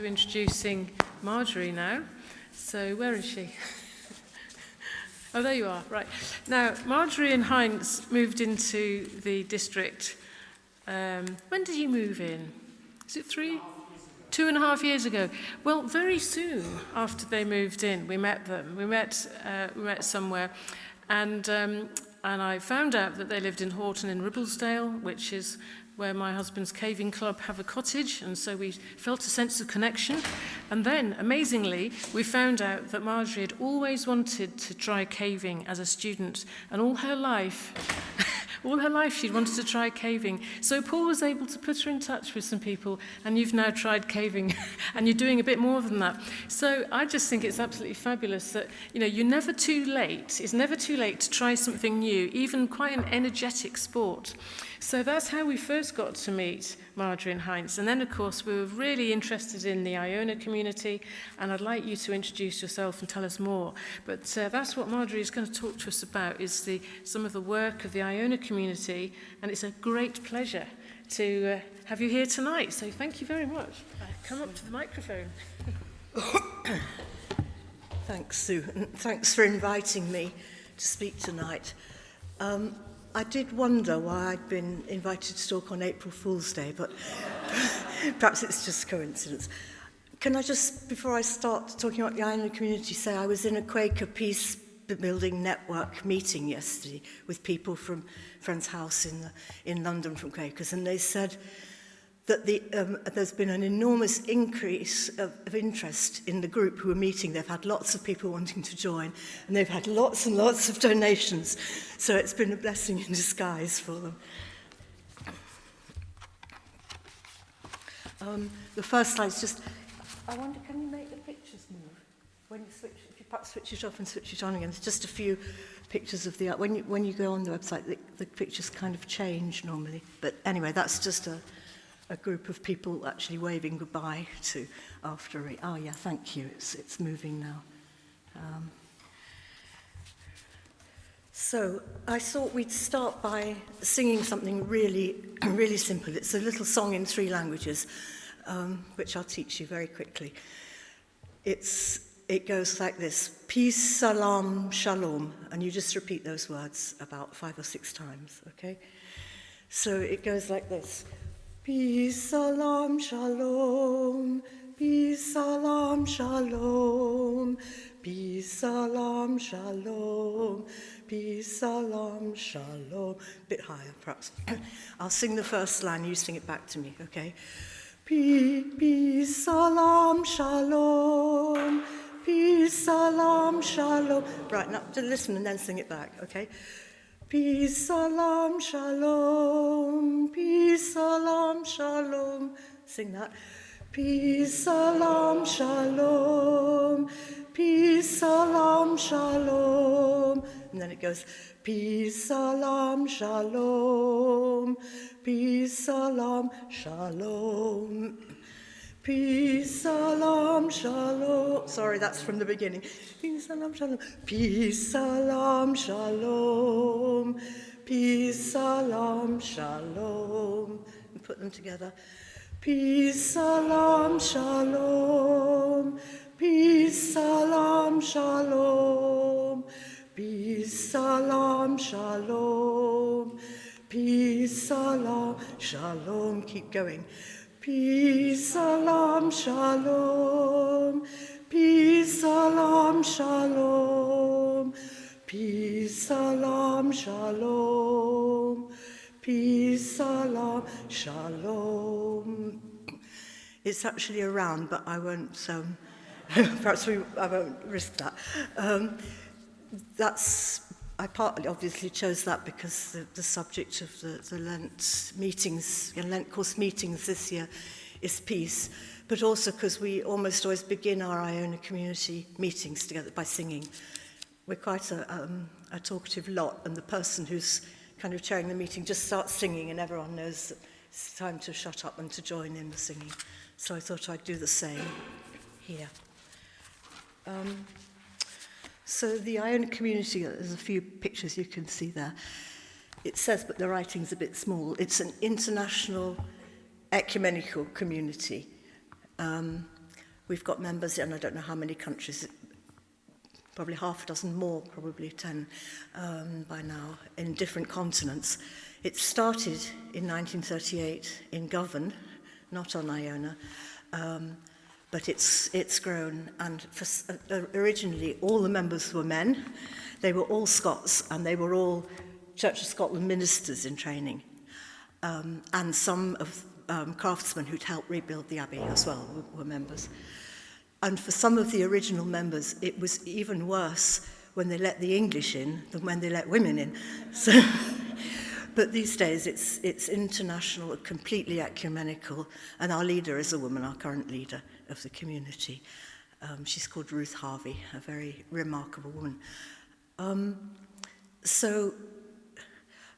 to introducing Margery now. So where is she? Oh, there you are, right. Now, Margery and Heinz moved into the district. When did you move in? Is it 2.5 years ago? Well, very soon after they moved in, we met them. We met somewhere, and I found out that they lived in Horton in Ribblesdale, which is where my husband's caving club have a cottage, and so we felt a sense of connection. And then, amazingly, we found out that Margery had always wanted to try caving as a student, and all her life she'd wanted to try caving. So Paul was able to put her in touch with some people, and you've now tried caving, and you're doing a bit more than that. So I just think it's absolutely fabulous that, you're never too late. It's never too late to try something new, even quite an energetic sport. So that's how we first got to meet Margery and Heinz. And then, of course, we were really interested in the Iona community, and I'd like you to introduce yourself and tell us more. But that's what Margery is going to talk to us about, is some of the work of the Iona community, and it's a great pleasure to have you here tonight. So thank you very much. Come up to the microphone. Thanks, Sue, and thanks for inviting me to speak tonight. I did wonder why I'd been invited to talk on April Fool's Day, but perhaps it's just coincidence. Can I just, before I start talking about the Iona community, say I was in a Quaker Peace Building Network meeting yesterday with people from Friend's House in London from Quakers, and they said that there's been an enormous increase of interest in the group who are meeting. They've had lots of people wanting to join, and they've had lots and lots of donations. So it's been a blessing in disguise for them. The first slide is just, I wonder, can you make the pictures move? When you switch, if you perhaps switch it off and switch it on again, there's just a few pictures of the art. When you go on the website, the pictures kind of change normally. But anyway, that's just a group of people actually waving goodbye to after it. Oh yeah, thank you. It's moving now. So I thought we'd start by singing something really, really simple. It's a little song in 3 languages, which I'll teach you very quickly. It goes like this: peace, salam, shalom, and you just repeat those words about 5 or 6 times. Okay? So it goes like this. Peace, salam, shalom. Peace, salam, shalom. Peace, salam, shalom. Peace, salam, shalom. Bit higher, perhaps. I'll sing the first line, you sing it back to me, okay? Peace, salam, shalom. Peace, salam, shalom. Right, now listen and then sing it back, okay? Peace, salam, shalom. Peace, salam, shalom. Sing that. Peace, salam, shalom. Peace, salam, shalom. And then it goes, peace, salam, shalom. Peace, salam, shalom. Peace, salam, shalom. Sorry, that's from the beginning. Peace, salam, shalom. Peace, salam, shalom. Peace, salam, shalom. And put them together. Peace, salam, shalom. Peace, salam, shalom. Peace, salam, shalom. Peace, salam, shalom. Keep going. Peace, salam, shalom. Peace, salam, shalom. Peace, salam, shalom. Peace, salam, shalom. It's actually a round, but I won't, perhaps I won't risk that. I partly obviously chose that because the subject of the Lent meetings, Lent course meetings this year is peace, but also because we almost always begin our Iona community meetings together by singing. We're quite a talkative lot, and the person who's kind of chairing the meeting just starts singing, and everyone knows that it's time to shut up and to join in the singing. So I thought I'd do the same here. So the Iona community, there's a few pictures you can see there. It says, but the writing's a bit small, it's an international ecumenical community. We've got members in I don't know how many countries, probably half a dozen more, probably 10 by now, in different continents. It started in 1938 in Govan, not on Iona, but it's grown, and originally all the members were men. They were all Scots, and they were all Church of Scotland ministers in training, and some of craftsmen who'd helped rebuild the abbey as well were members. And for some of the original members, it was even worse when they let the English in than when they let women in. So, but these days it's international, completely ecumenical, and our leader is a woman, our current leader of the community. She's called Ruth Harvey, a very remarkable woman. So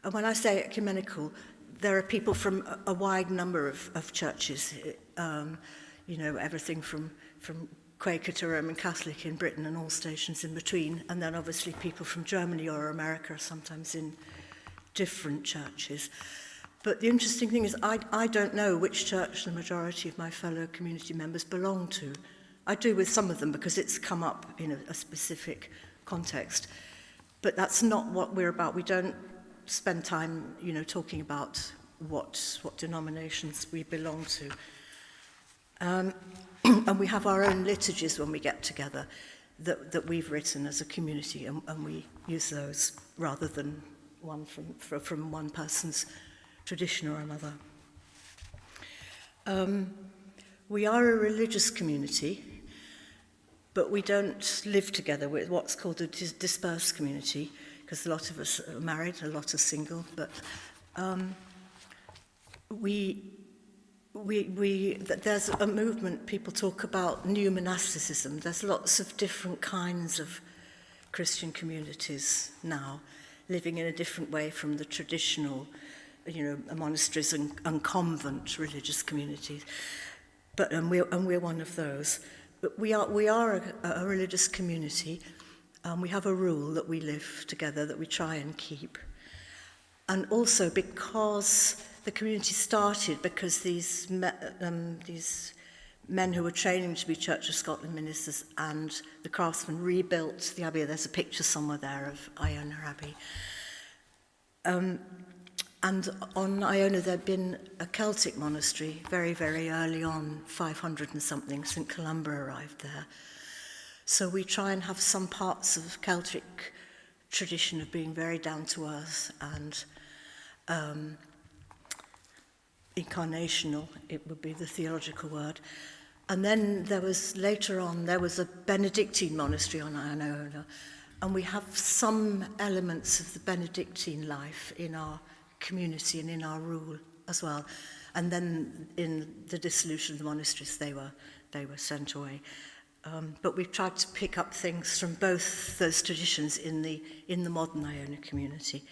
when I say ecumenical, there are people from a wide number of churches, you know, everything from Quaker to Roman Catholic in Britain and all stations in between, and then obviously people from Germany or America, sometimes in different churches. But the interesting thing is I don't know which church the majority of my fellow community members belong to. I do with some of them because it's come up in a specific context. But that's not what we're about. We don't spend time, you know, talking about what denominations we belong to. And we have our own liturgies when we get together that we've written as a community, and we use those rather than one from one person's tradition or another. We are a religious community, but we don't live together with what's called a dispersed community, because a lot of us are married, a lot are single, but there's a movement, people talk about new monasticism. There's lots of different kinds of Christian communities now, living in a different way from the traditional, you know, monasteries and convent religious communities. But we're one of those. But we are a religious community. We have a rule that we live together, that we try and keep. And also because the community started because these men who were training to be Church of Scotland ministers and the craftsmen rebuilt the abbey. There's a picture somewhere there of Iona Abbey. And on Iona there'd been a Celtic monastery very, very early on, 500 and something. St. Columba arrived there. So we try and have some parts of Celtic tradition of being very down to earth and incarnational, it would be the theological word. And then later on there was a Benedictine monastery on Iona, and we have some elements of the Benedictine life in our community and in our rule as well. And then in the dissolution of the monasteries, they were sent away. But we've tried to pick up things from both those traditions in the modern Iona community.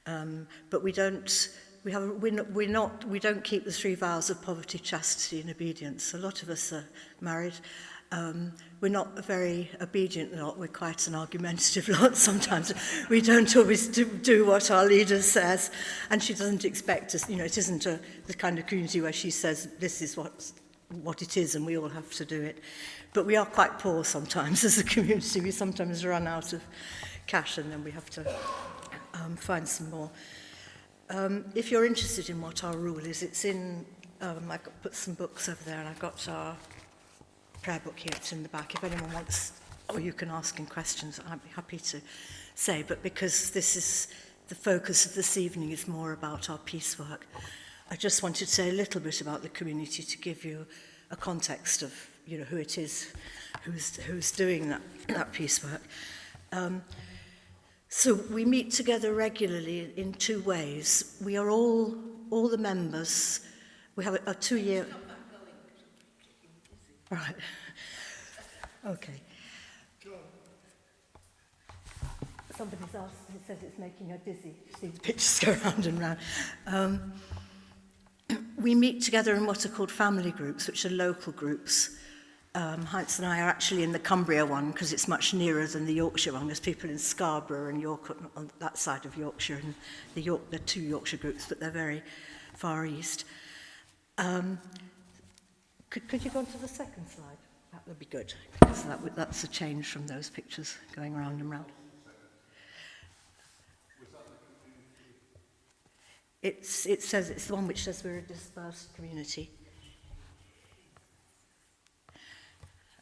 But we don't keep the 3 vows of poverty, chastity, and obedience. A lot of us are married. We're not a very obedient lot. We're quite an argumentative lot sometimes. We don't always do what our leader says, and she doesn't expect us. You know, it isn't the kind of community where she says this is what it is, and we all have to do it. But we are quite poor sometimes as a community. We sometimes run out of cash, and then we have to find some more. If you're interested in what our rule is, it's in, I've put some books over there, and I've got our prayer book here, it's in the back. If anyone wants, or you can ask in questions, I'd be happy to say. But because this is the focus of this evening is more about our peace work, I just wanted to say a little bit about the community to give you a context of, you know, who it is who's doing that peace work. So we meet together regularly in 2 ways. We are all the members. We have a 2-year... Right. Okay. Somebody's asked, it says it's making her dizzy. See the pictures go round and round. We meet together in what are called family groups, which are local groups. Heinz and I are actually in the Cumbria one because it's much nearer than the Yorkshire one. There's people in Scarborough and York on that side of Yorkshire, and there are 2 Yorkshire groups, but they're very far east. Could you go on to the second slide? That would be good, because that's a change from those pictures going round and round. It says, it's the one which says we're a dispersed community.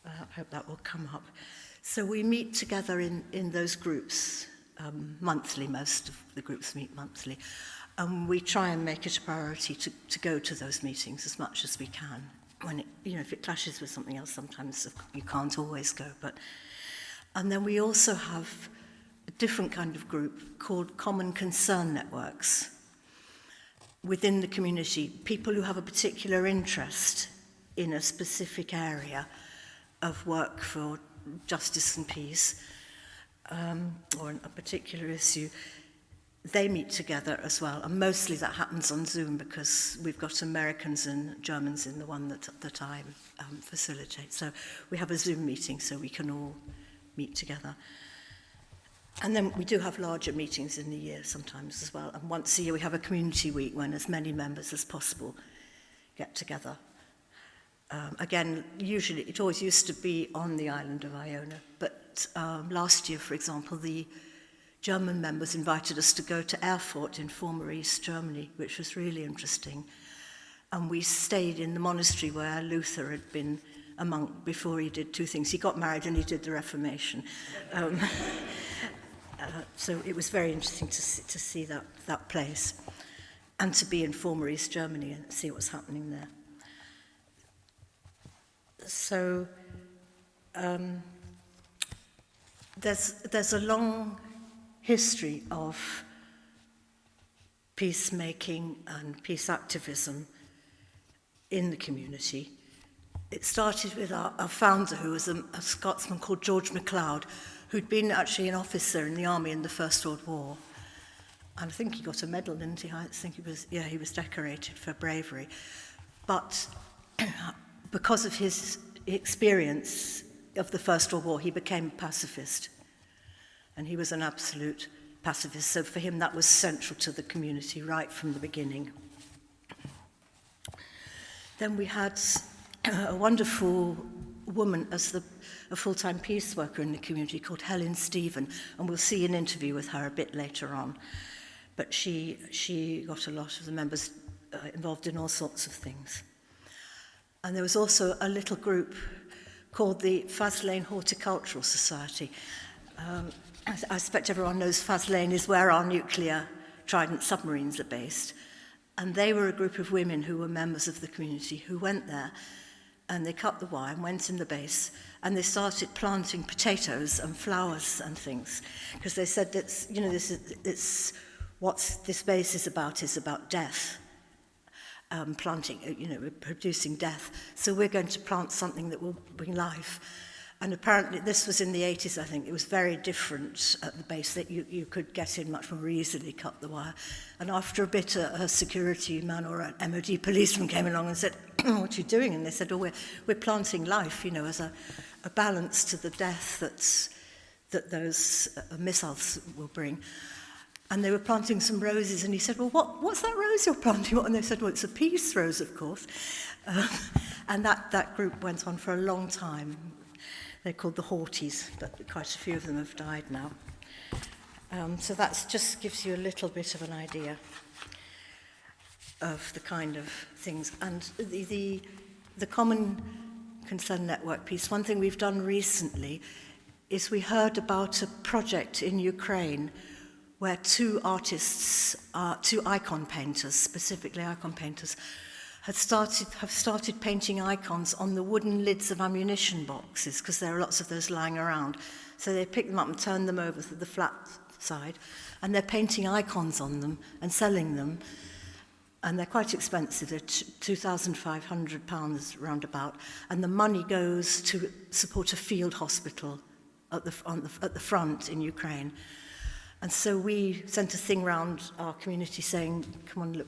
I hope that will come up. So we meet together in those groups monthly. Most of the groups meet monthly. And we try and make it a priority to go to those meetings as much as we can. When it, if it clashes with something else, sometimes you can't always go. And then we also have a different kind of group called Common Concern Networks. Within the community, people who have a particular interest in a specific area of work for justice and peace, or a particular issue, they meet together as well. And mostly that happens on Zoom, because we've got Americans and Germans in the one that I facilitate. So we have a Zoom meeting so we can all meet together. And then we do have larger meetings in the year sometimes as well. And once a year we have a community week when as many members as possible get together. Again, usually, it always used to be on the island of Iona. But last year, for example, the German members invited us to go to Erfurt in former East Germany, which was really interesting. And we stayed in the monastery where Luther had been a monk before he did two things. He got married and he did the Reformation. So it was very interesting to see that place, and to be in former East Germany and see what's happening there. So there's a long history of peacemaking and peace activism in the community. It started with our founder, who was a Scotsman called George MacLeod, who'd been actually an officer in the army in the First World War. And I think he got a medal, didn't he? I think he was decorated for bravery. But because of his experience of the First World War, he became a pacifist. And he was an absolute pacifist. So for him, that was central to the community right from the beginning. Then we had a wonderful woman as a full-time peace worker in the community called Helen Stephen, and we'll see an interview with her a bit later on. But she got a lot of the members involved in all sorts of things. And there was also a little group called the Faslane Horticultural Society. I expect everyone knows Faslane is where our nuclear Trident submarines are based. And they were a group of women who were members of the community who went there, and they cut the wire and went in the base, and they started planting potatoes and flowers and things, because they said that, what this base is about death, planting, producing death. So we're going to plant something that will bring life. And apparently, this was in the 80s, I think. It was very different at the base, that you could get in much more easily, cut the wire. And after a bit, a security man or an MOD policeman came along and said, what are you doing? And they said, we're planting life, as a balance to the death that those missiles will bring. And they were planting some roses, and he said, well, what's that rose you're planting? And they said, well, it's a peace rose, of course. And that group went on for a long time. They're called the Horties, but quite a few of them have died now. So that just gives you a little bit of an idea of the kind of things. And the Common Concern Network piece, one thing we've done recently is we heard about a project in Ukraine where two icon painters, specifically icon painters, have started painting icons on the wooden lids of ammunition boxes, because there are lots of those lying around. So they pick them up and turn them over to the flat side, and they're painting icons on them and selling them. And they're quite expensive. They're £2,500 roundabout. And the money goes to support a field hospital at the front in Ukraine. And so we sent a thing round our community saying, come on, look,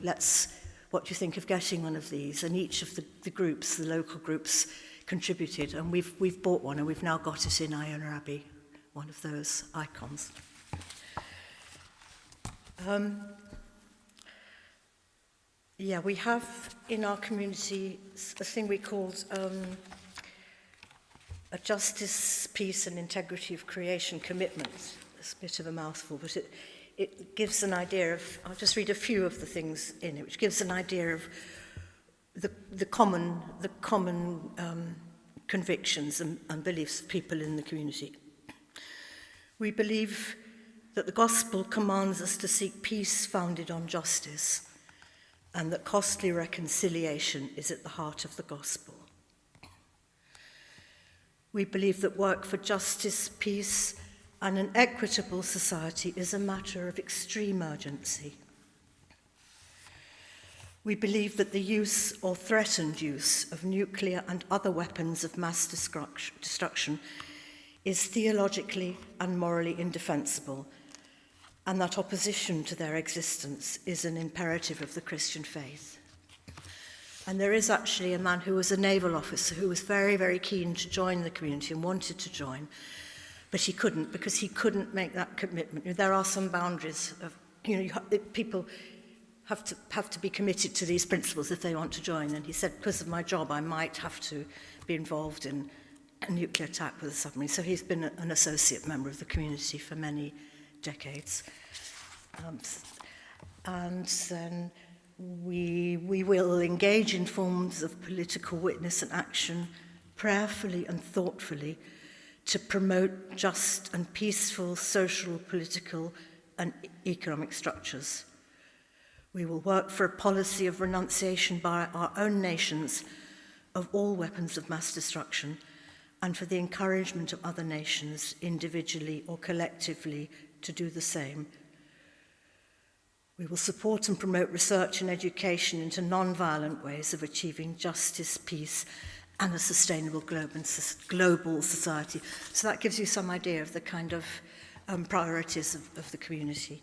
what do you think of getting one of these? And each of the groups, the local groups, contributed. And we've bought one, and we've now got it in Iona Abbey, one of those icons. We have in our community a thing we called a justice, peace and integrity of creation commitment. It's a bit of a mouthful, but it gives an idea of, I'll just read a few of the things in it, which gives an idea of the common convictions and beliefs of people in the community. We believe that the gospel commands us to seek peace founded on justice, and that costly reconciliation is at the heart of the gospel. We believe that work for justice, peace, and an equitable society is a matter of extreme urgency. We believe that the use or threatened use of nuclear and other weapons of mass destruction is theologically and morally indefensible, and that opposition to their existence is an imperative of the Christian faith. And there is actually a man who was a naval officer who was very, very keen to join the community and wanted to join, but he couldn't because he couldn't make that commitment. There are some boundaries of, people have to be committed to these principles if they want to join. And he said, because of my job, I might have to be involved in a nuclear attack with a submarine. So he's been an associate member of the community for many decades. And then we will engage in forms of political witness and action prayerfully and thoughtfully to promote just and peaceful social, political, and economic structures. We will work for a policy of renunciation by our own nations of all weapons of mass destruction, and for the encouragement of other nations, individually or collectively, to do the same. We will support and promote research and education into non-violent ways of achieving justice, peace, and a sustainable global society. So that gives you some idea of the kind of priorities of the community.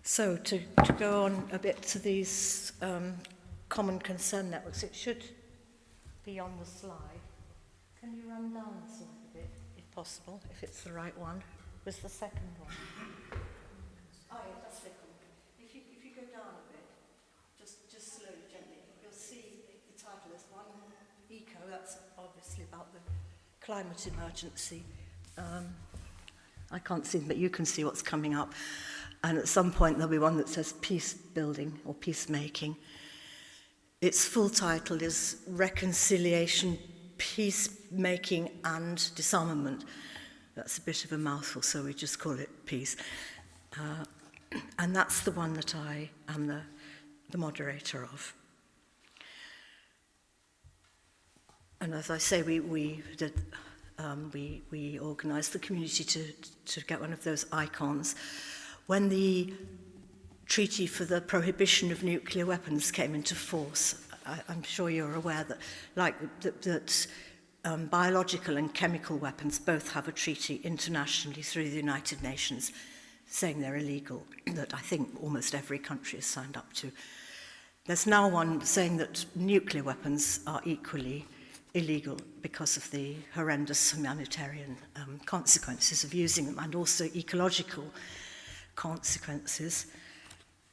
So to go on a bit to these common concern networks, it should be on the slide. Can you run down the slide a bit, if possible, if it's the right one? Was the second one? Oh yeah, that's the second one. If you go down a bit, just slowly, gently, you'll see the title is one eco. That's obviously about the climate emergency. I can't see, but you can see what's coming up. And at some point there'll be one that says peace building or peacemaking. Its full title is Reconciliation, Peacemaking and Disarmament. That's a bit of a mouthful, so we just call it peace. And that's the one that I am the moderator of. And as I say, we organised the community to get one of those icons. When the treaty for the prohibition of nuclear weapons came into force, I'm sure you're aware that biological and chemical weapons both have a treaty internationally through the United Nations saying they're illegal, that I think almost every country has signed up to. There's now one saying that nuclear weapons are equally illegal because of the horrendous humanitarian consequences of using them, and also ecological consequences.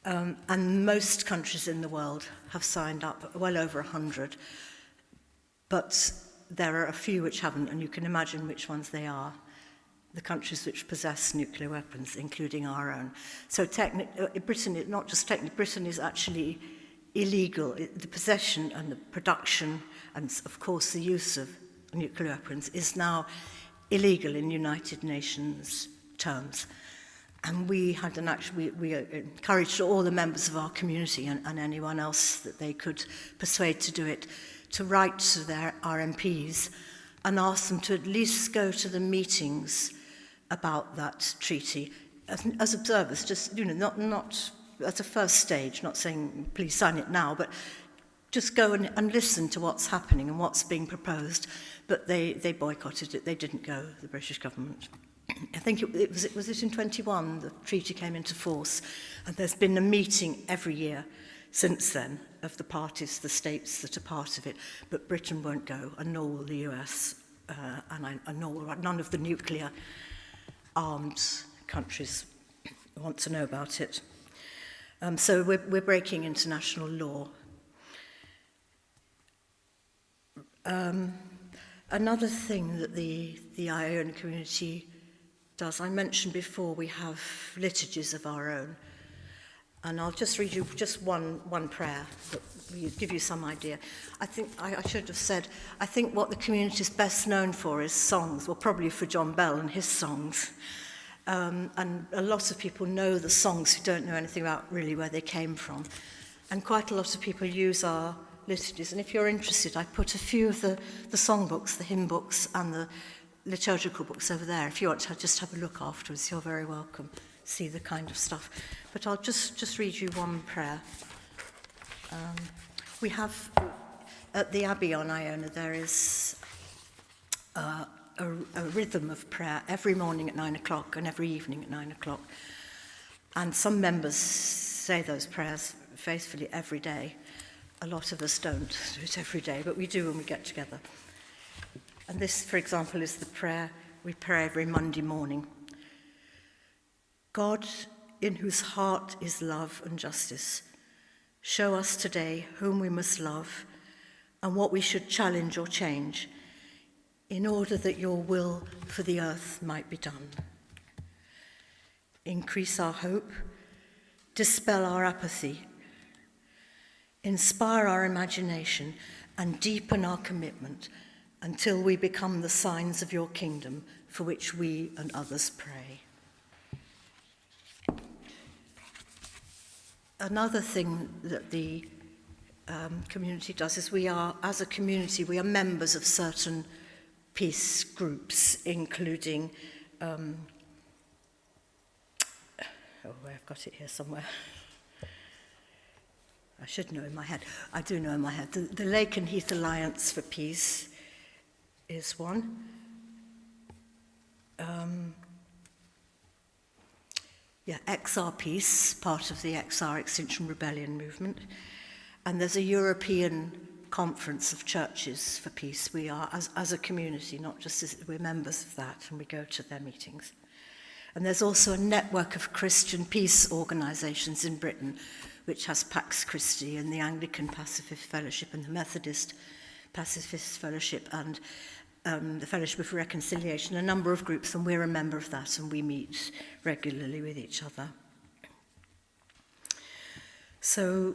And most countries in the world have signed up, well over 100, but there are a few which haven't, and you can imagine which ones they are. The countries which possess nuclear weapons, including our own. So Britain, not just technically, Britain is actually illegal. The possession and the production and, of course, the use of nuclear weapons is now illegal in United Nations terms. And we had we encouraged all the members of our community and anyone else that they could persuade to do it, to write to their RMPs and ask them to at least go to the meetings about that treaty as observers, just, not as a first stage, not saying please sign it now, but just go and listen to what's happening and what's being proposed. But they boycotted it. They didn't go, the British government. I think it was in 21 the treaty came into force, and there's been a meeting every year since then of the parties, the states that are part of it, but Britain won't go, and nor will the US, and nor will none of the nuclear armed countries want to know about it. So we're breaking international law. Another thing that the Iona community does, I mentioned before, we have liturgies of our own. And I'll just read you just one prayer that will give you some idea. I think I should have said, I think what the community is best known for is songs, well, probably for John Bell and his songs. And a lot of people know the songs who don't know anything about really where they came from. And quite a lot of people use our liturgies. And if you're interested, I put a few of the songbooks, the hymn books, and the liturgical books over there. If you want to just have a look afterwards, you're very welcome. See the kind of stuff. But I'll just read you one prayer. We have, at the Abbey on Iona, there is a rhythm of prayer every morning at 9 o'clock and every evening at 9 o'clock. And some members say those prayers faithfully every day. A lot of us don't do it every day, but we do when we get together. And this, for example, is the prayer we pray every Monday morning. God, in whose heart is love and justice, show us today whom we must love and what we should challenge or change in order that your will for the earth might be done. Increase our hope, dispel our apathy, inspire our imagination, and deepen our commitment until we become the signs of your kingdom for which we and others pray. Another thing that the community does is we are, as a community, we are members of certain peace groups, including, I've got it here somewhere. I should know in my head. I do know in my head. The Lake and Heath Alliance for Peace is one. XR Peace, part of the XR Extinction Rebellion movement. And there's a European conference of churches for peace. We are, as a community, not just as, we're members of that, and we go to their meetings. And there's also a network of Christian peace organisations in Britain, which has Pax Christi and the Anglican Pacifist Fellowship and the Methodist Pacifist Fellowship and the Fellowship of Reconciliation, a number of groups, and we're a member of that, and we meet regularly with each other. So,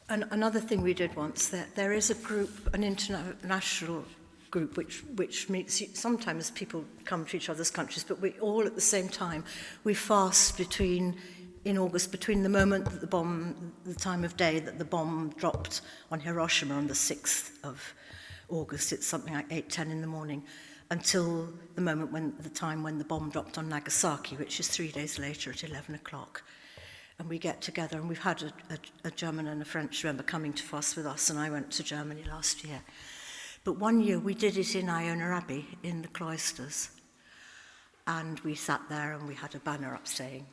another thing we did once, there is a group, an international group, which meets, sometimes people come to each other's countries, but we all at the same time, we fast in August, between the moment that the time of day that the bomb dropped on Hiroshima on the 6th of August, it's something like 8:10 in the morning, until the time when the bomb dropped on Nagasaki, which is 3 days later at 11 o'clock. And we get together, and we've had a German and a French member coming to fast with us, and I went to Germany last year. But one year we did it in Iona Abbey, in the cloisters. And we sat there and we had a banner up saying,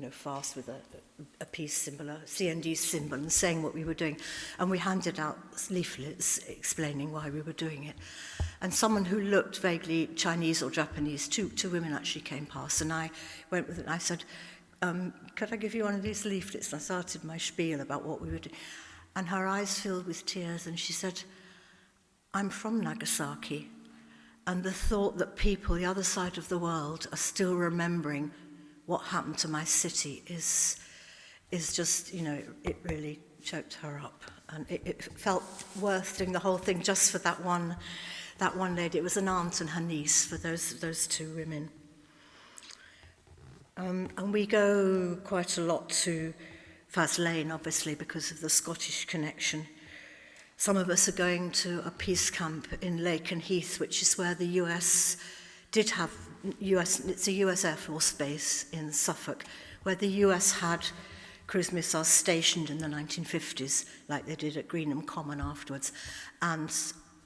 fast with a peace symbol, a CND symbol, and saying what we were doing. And we handed out leaflets explaining why we were doing it. And someone who looked vaguely Chinese or Japanese, two women actually came past, and I went with it, and I said, could I give you one of these leaflets? And I started my spiel about what we were doing. And her eyes filled with tears, and she said, I'm from Nagasaki, and the thought that people the other side of the world are still remembering what happened to my city is just, it really choked her up. And it felt worth doing the whole thing just for that one lady. It was an aunt and her niece for those two women. And we go quite a lot to Faslane, obviously, because of the Scottish connection. Some of us are going to a peace camp in Lake and Heath, which is where the US did have, it's a US Air Force base in Suffolk, where the US had cruise missiles stationed in the 1950s, like they did at Greenham Common afterwards. And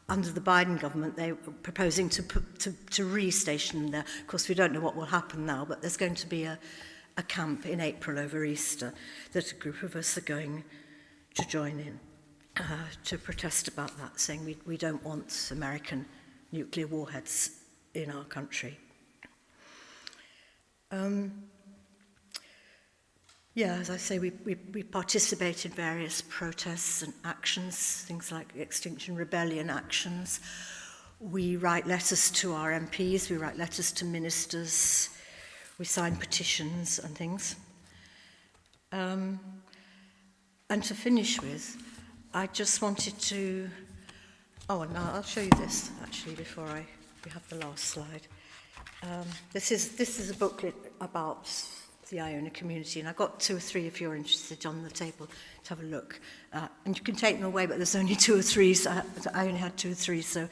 under the Biden government, they were proposing to re-station them there. Of course, we don't know what will happen now, but there's going to be a camp in April over Easter that a group of us are going to join in to protest about that, saying we don't want American nuclear warheads in our country. Yeah, as I say, we participate in various protests and actions, things like Extinction Rebellion actions. We write letters to our MPs, we write letters to ministers, we sign petitions and things. And to finish with, I just wanted to... Oh, and I'll show you this, actually, before we have the last slide. This is a booklet about the Iona community, and I've got 2 or 3 if you're interested on the table to have a look. And you can take them away, but there's only 2 or 3, so I only had 2 or 3, so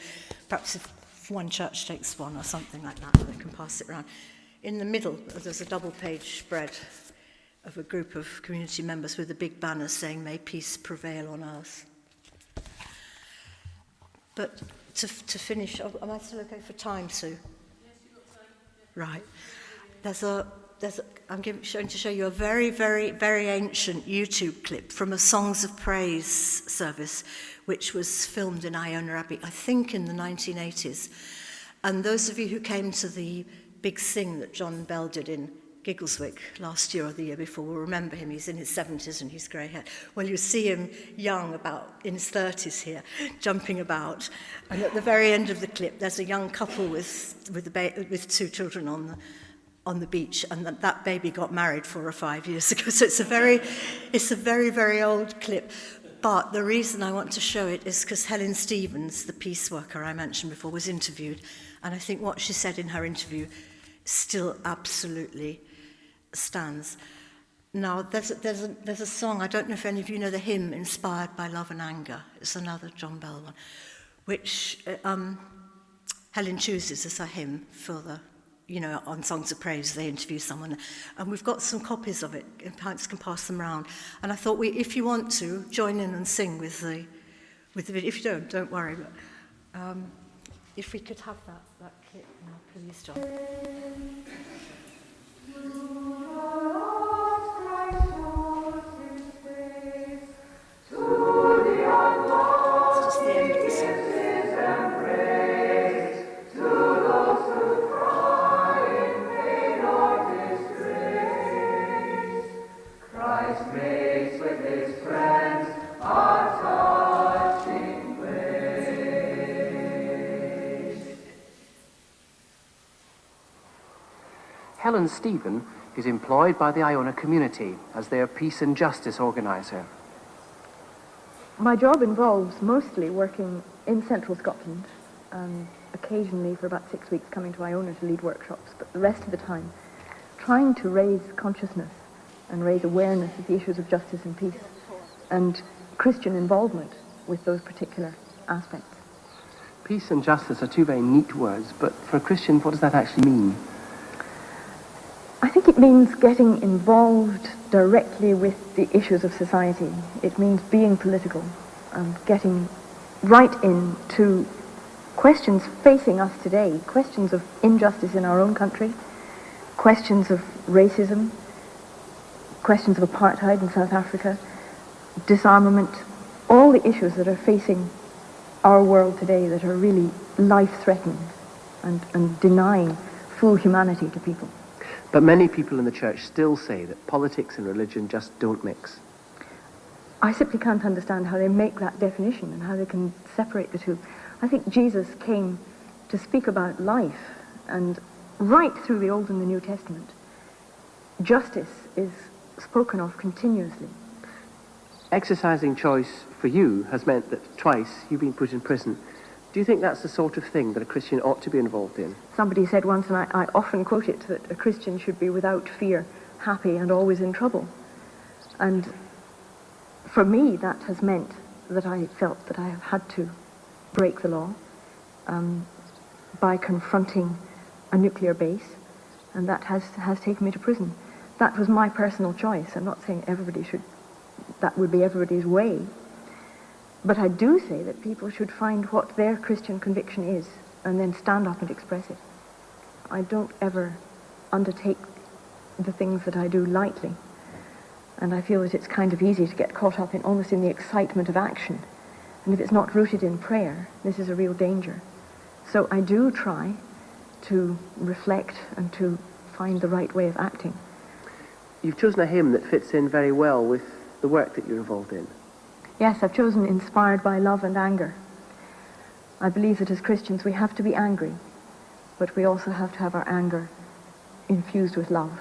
perhaps if one church takes one or something like that, they can pass it around. In the middle, there's a double-page spread of a group of community members with a big banner saying, "May peace prevail on earth." But to finish, am I still okay for time, Sue? Yes, you've got time. Yeah. Right. I'm going to show you a very, very, very ancient YouTube clip from a Songs of Praise service, which was filmed in Iona Abbey, I think in the 1980s. And those of you who came to the big sing that John Bell did in Giggleswick last year or the year before will remember him. He's in his 70s and he's grey hair. Well, you see him young, about in his 30s here, jumping about. And at the very end of the clip, there's a young couple with 2 children on the beach, and that baby got married 4 or 5 years ago. So it's a very, very old clip. But the reason I want to show it is because Helen Stevens, the peace worker I mentioned before, was interviewed, and I think what she said in her interview still absolutely stands. Now, there's a song, I don't know if any of you know the hymn, Inspired by Love and Anger. It's another John Bell one, which Helen chooses as a hymn for the, on Songs of Praise, they interview someone. And we've got some copies of it, and perhaps can pass them around. And I thought, if you want to, join in and sing with the video. If you don't worry. But if we could have that clip now, please, John. It's just the end of the song. Helen Stephen is employed by the Iona community as their peace and justice organiser. My job involves mostly working in central Scotland, occasionally for about 6 weeks coming to Iona to lead workshops, but the rest of the time trying to raise consciousness and raise awareness of the issues of justice and peace and Christian involvement with those particular aspects. Peace and justice are 2 very neat words, but for a Christian, what does that actually mean? I think it means getting involved directly with the issues of society. It means being political, getting right into questions facing us today, questions of injustice in our own country, questions of racism, questions of apartheid in South Africa, disarmament, all the issues that are facing our world today that are really life-threatening and denying full humanity to people. But many people in the church still say that politics and religion just don't mix. I simply can't understand how they make that definition and how they can separate the two. I think Jesus came to speak about life, and right through the Old and the New Testament, justice is spoken of continuously. Exercising choice for you has meant that twice you've been put in prison. Do you think that's the sort of thing that a Christian ought to be involved in? Somebody said once, and I often quote it, that a Christian should be without fear, happy, and always in trouble. And for me, that has meant that I felt that I have had to break the law by confronting a nuclear base, and that has taken me to prison. That was my personal choice. I'm not saying that would be everybody's way. But I do say that people should find what their Christian conviction is and then stand up and express it. I don't ever undertake the things that I do lightly. And I feel that it's kind of easy to get caught up almost in the excitement of action. And if it's not rooted in prayer, this is a real danger. So I do try to reflect and to find the right way of acting. you've chosen a hymn that fits in very well with the work that you're involved in. Yes, I've chosen Inspired by Love and Anger. I believe that as Christians we have to be angry, but we also have to have our anger infused with love.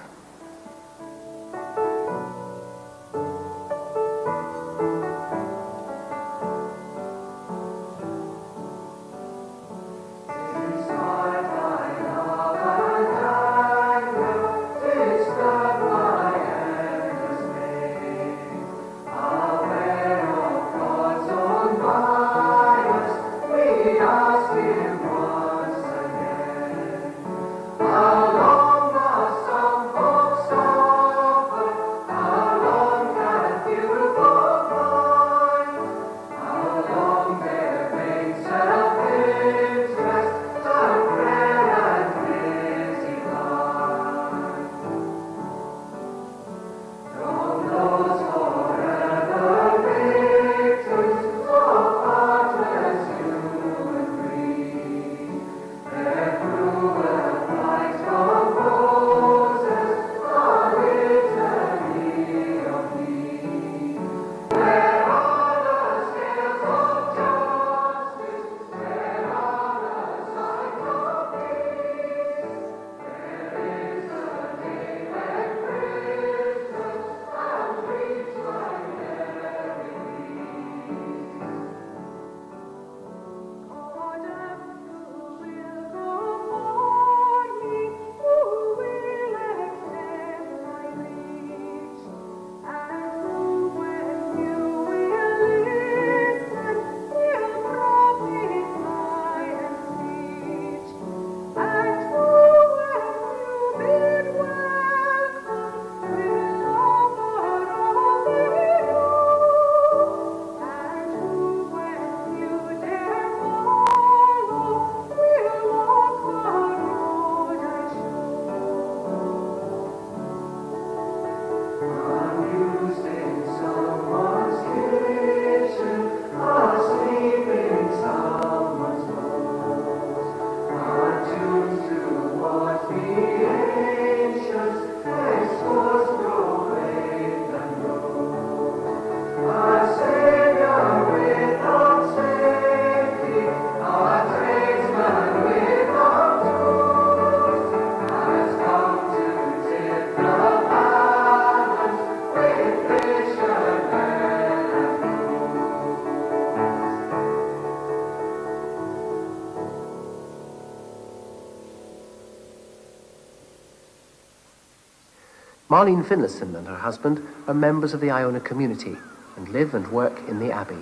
Marlene Finlayson and her husband are members of the Iona community and live and work in the Abbey.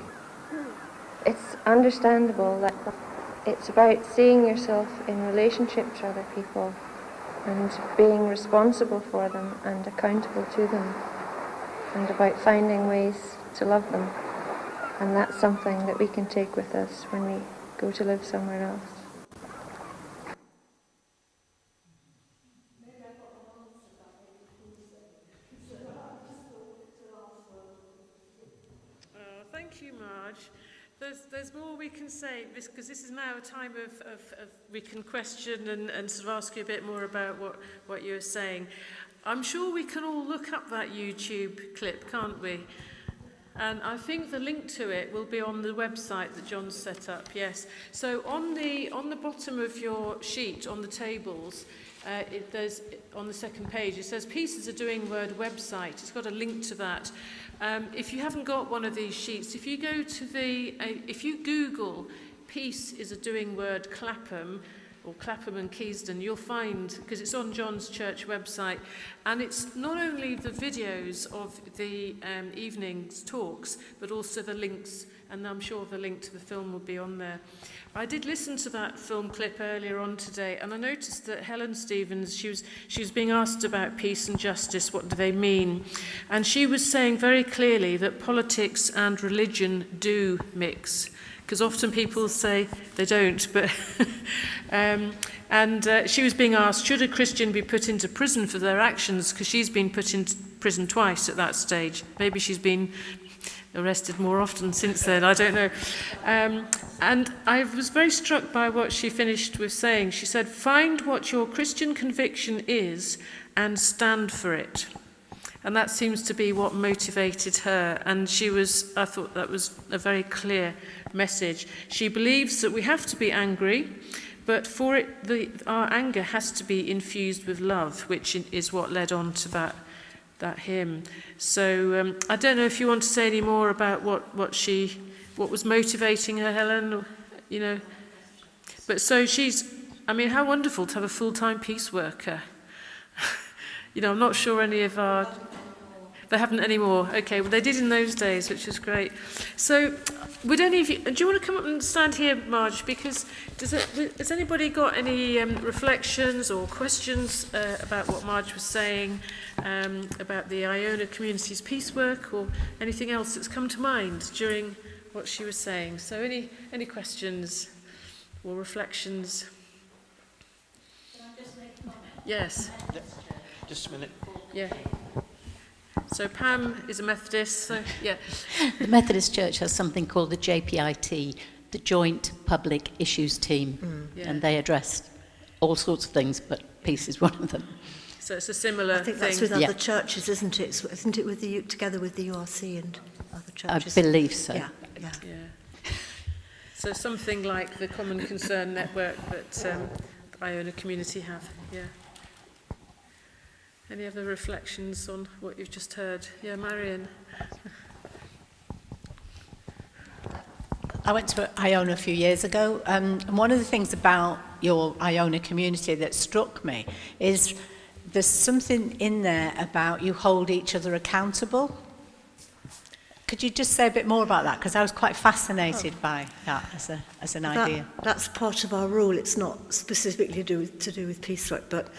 It's understandable that it's about seeing yourself in relationship to other people and being responsible for them and accountable to them, and about finding ways to love them. And that's something that we can take with us when we go to live somewhere else. Thank you, Marge. There's more we can say, because this is now a time of we can question and sort of ask you a bit more about what you're saying. I'm sure we can all look up that YouTube clip, can't we? And I think the link to it will be on the website that John's set up, yes. So on the bottom of your sheet, on the tables, there's on the second page, it says Peace is a Doing Word website. It's got a link to that. If you haven't got one of these sheets, if you go to if you Google Peace is a Doing Word Clapham, or Clapham and Keysden, you'll find, because it's on John's church website, and it's not only the videos of the evening's talks, but also the links, and I'm sure the link to the film will be on there. I did listen to that film clip earlier on today, and I noticed that Helen Stevens, she was being asked about peace and justice, what do they mean? And she was saying very clearly that politics and religion do mix, because often people say they don't, but she was being asked, should a Christian be put into prison for their actions? Because she's been put into prison twice at that stage. Maybe she's been arrested more often since then, I don't know. And I was very struck by what she finished with saying. She said, find what your Christian conviction is and stand for it. And that seems to be what motivated her. And I thought that was a very clear message. She believes that we have to be angry, but for it, our anger has to be infused with love, which is what led on to that hymn. So I don't know if you want to say any more about what was motivating her, Helen, or, you know. But so how wonderful to have a full-time peace worker. You know, I'm not sure any of they haven't anymore. Okay, well, they did in those days, which was great. So, would any of you, do you want to come up and stand here, Marge? Because has anybody got any reflections or questions about what Marge was saying, about the Iona community's peace work, or anything else that's come to mind during what she was saying? So, any questions or reflections? Can I just make a comment? Yes. Just a minute. Yeah. So Pam is a Methodist, so yeah. The Methodist Church has something called the JPIT, the Joint Public Issues Team, Yeah. and they address all sorts of things, but peace is one of them. So it's a similar I think thing. that's with Yeah. other churches, isn't it? Isn't it with together with the URC and other I churches? believe so. Yeah. Yeah. So something like the Common Concern Network that the Iona community have. Yeah. Any other reflections on what you've just heard? Yeah, Marion. I went to Iona a few years ago, and one of the things about your Iona community that struck me is there's something in there about you hold each other accountable. Could you just say a bit more about that? Because I was quite fascinated by that as an idea. That's part of our rule. It's not specifically to do with peace work, but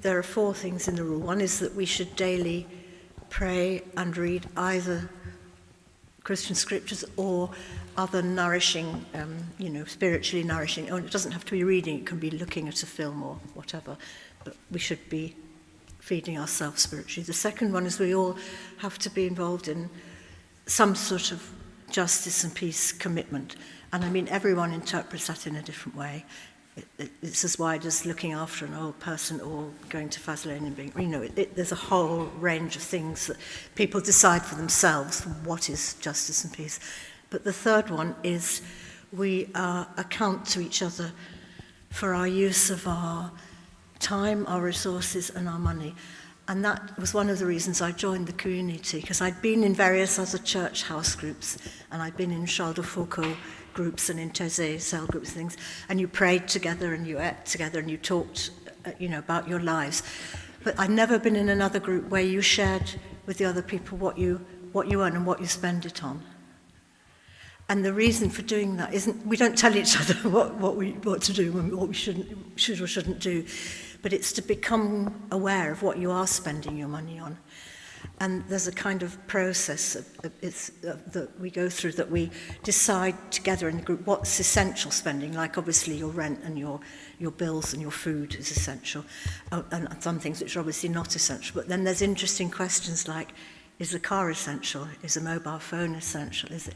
there are 4 things in the rule. One is that we should daily pray and read either Christian scriptures or other nourishing, spiritually nourishing. It doesn't have to be reading, it can be looking at a film or whatever, but we should be feeding ourselves spiritually. The second one is we all have to be involved in some sort of justice and peace commitment. And I mean, everyone interprets that in a different way. It's as wide as looking after an old person or going to Faslane and being, there's a whole range of things that people decide for themselves what is justice and peace. But the third one is we account to each other for our use of our time, our resources and our money. And that was one of the reasons I joined the community, because I'd been in various other church house groups, and I'd been in Charles de Foucault groups and in Taizé cell groups and things, and you prayed together and you ate together and you talked, about your lives. But I'd never been in another group where you shared with the other people what you earn and what you spend it on. And the reason for doing that isn't, we don't tell each other what to do and what we should or shouldn't do, but it's to become aware of what you are spending your money on. And there's a kind of process that we go through, that we decide together in the group what's essential spending, like obviously your rent and your bills and your food is essential, and some things which are obviously not essential. But then there's interesting questions like, is the car essential? Is a mobile phone essential? Is it?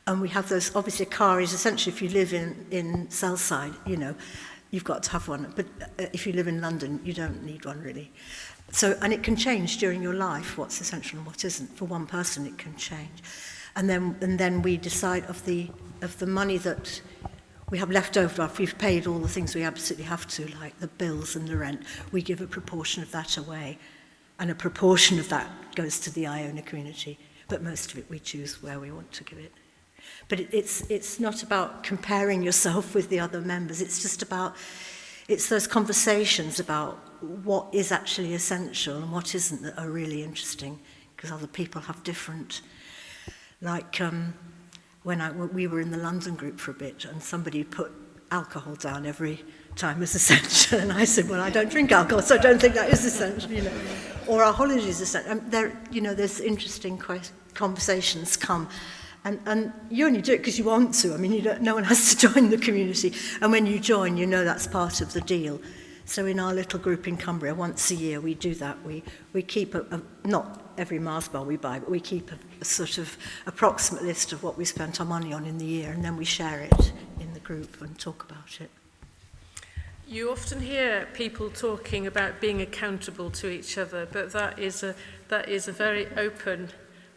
And we have those, obviously a car is essential if you live in Southside, you've got to have one. But if you live in London, you don't need one really. So, and it can change during your life what's essential and what isn't. For one person, it can change. And then we decide of the money that we have left over after we've paid all the things we absolutely have to, like the bills and the rent, we give a proportion of that away. And a proportion of that goes to the Iona community. But most of it we choose where we want to give it. But it's not about comparing yourself with the other members. It's just about, it's those conversations about what is actually essential and what isn't that are really interesting, because other people have different. Like when we were in the London group for a bit, and somebody put alcohol down every time as essential, and I said, well, I don't drink alcohol, so I don't think that is essential, Or our holidays essential. There's interesting conversations come. And you only do it because you want to. I mean, no one has to join the community. And when you join, that's part of the deal. So in our little group in Cumbria, once a year, we do that. We keep not every Mars bar we buy, but we keep a sort of approximate list of what we spent our money on in the year, and then we share it in the group and talk about it. You often hear people talking about being accountable to each other, but that is a very open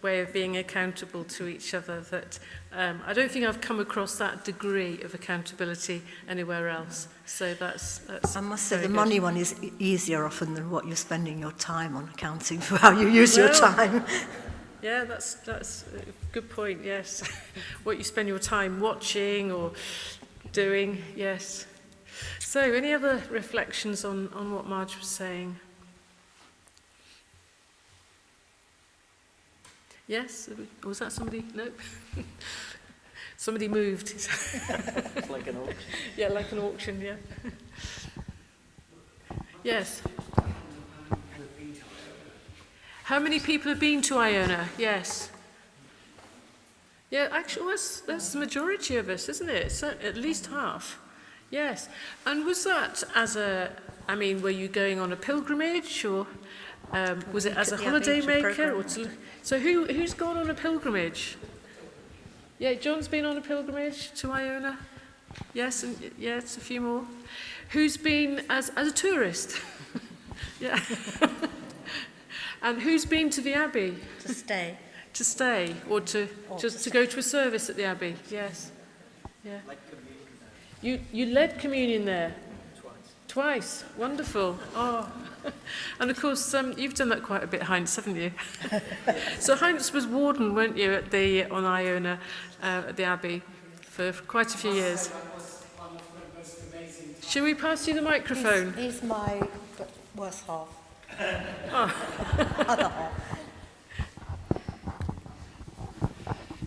way of being accountable to each other. That I don't think I've come across that degree of accountability anywhere else. So that's I must say very the good. money one is easier often than what you're spending your time on, accounting for how you use your time. Yeah, that's a good point. Yes, what you spend your time watching or doing. Yes. So, any other reflections on what Marge was saying? Yes? Was that somebody? No? Somebody moved. It's like an auction. Yeah, like an auction, yeah. Yes. How many people have been to Iona? Yes. Yeah, actually, that's the majority of us, isn't it? So at least half. Yes. And was that were you going on a pilgrimage, or was it as a holiday maker? Or so who's gone on a pilgrimage? Yeah, John's been on a pilgrimage to Iona. Yes, and yes, a few more. Who's been as a tourist? Yeah. And who's been to the Abbey? To stay. To stay, or to go to a service at the Abbey? Yes. Yeah. You led communion there? Twice. Wonderful. Oh. And of course, you've done that quite a bit, Heinz, haven't you? So Heinz was warden, weren't you, on Iona, at the Abbey, for quite a few years. Shall we pass you the microphone? He's my worst half. Oh. Other half.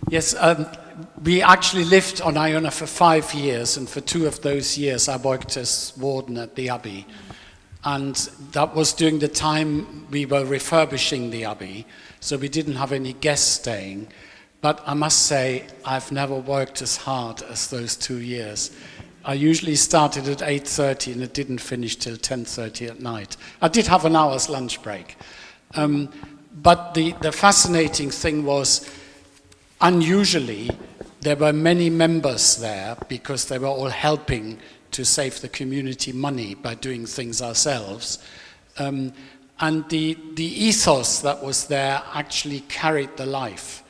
Yes, we actually lived on Iona for 5 years, and for 2 of those years I worked as warden at the Abbey. And that was during the time we were refurbishing the Abbey, so we didn't have any guests staying. But I must say, I've never worked as hard as those 2 years. I usually started at 8:30 and it didn't finish till 10:30 at night. I did have an hour's lunch break. But the fascinating thing was, unusually, there were many members there because they were all helping to save the community money by doing things ourselves. And the ethos that was there actually carried the life.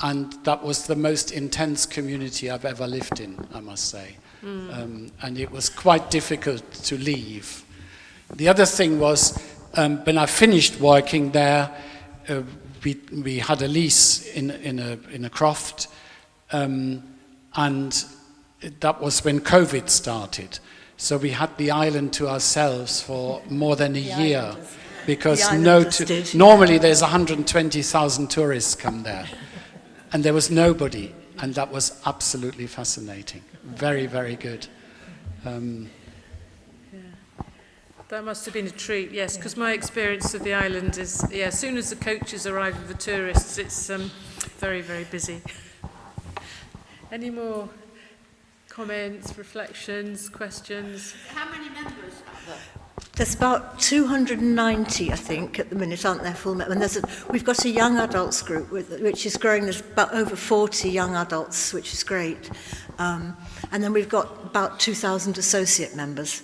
And that was the most intense community I've ever lived in, I must say. And it was quite difficult to leave. The other thing was, when I finished working there, we had a lease in a croft, and that was when COVID started. So we had the island to ourselves for more than a year, because normally there's 120,000 tourists come there, and there was nobody, and that was absolutely fascinating. Very, very good. That must have been a treat, yes, because my experience of the island is, as soon as the coaches arrive with the tourists, it's very, very busy. Any more comments, reflections, questions? How many members are there? There's about 290, I think, at the minute, aren't there, full members? And we've got a young adults group, which is growing. There's about over 40 young adults, which is great. And then we've got about 2,000 associate members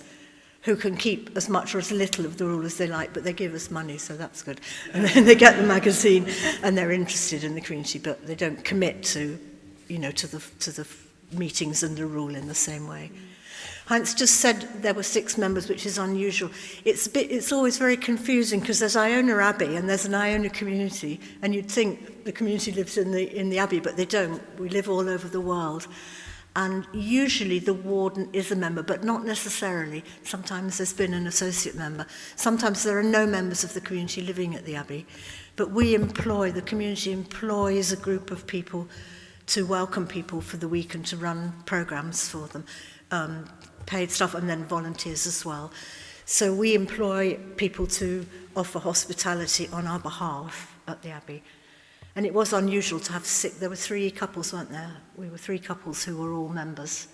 who can keep as much or as little of the rule as they like, but they give us money, so that's good. And then they get the magazine, and they're interested in the community, but they don't commit to the meetings and the rule in the same way. Heinz just said there were 6 members, which is unusual. It's always very confusing because there's Iona Abbey and there's an Iona community, and you'd think the community lives in the Abbey, but they don't. We live all over the world. And usually the warden is a member, but not necessarily. Sometimes there's been an associate member. Sometimes there are no members of the community living at the Abbey. But the community employs a group of people to welcome people for the week and to run programs for them, paid staff and then volunteers as well. So we employ people to offer hospitality on our behalf at the Abbey. And it was unusual to have 6. There were 3 couples, weren't there? We were 3 couples who were all members,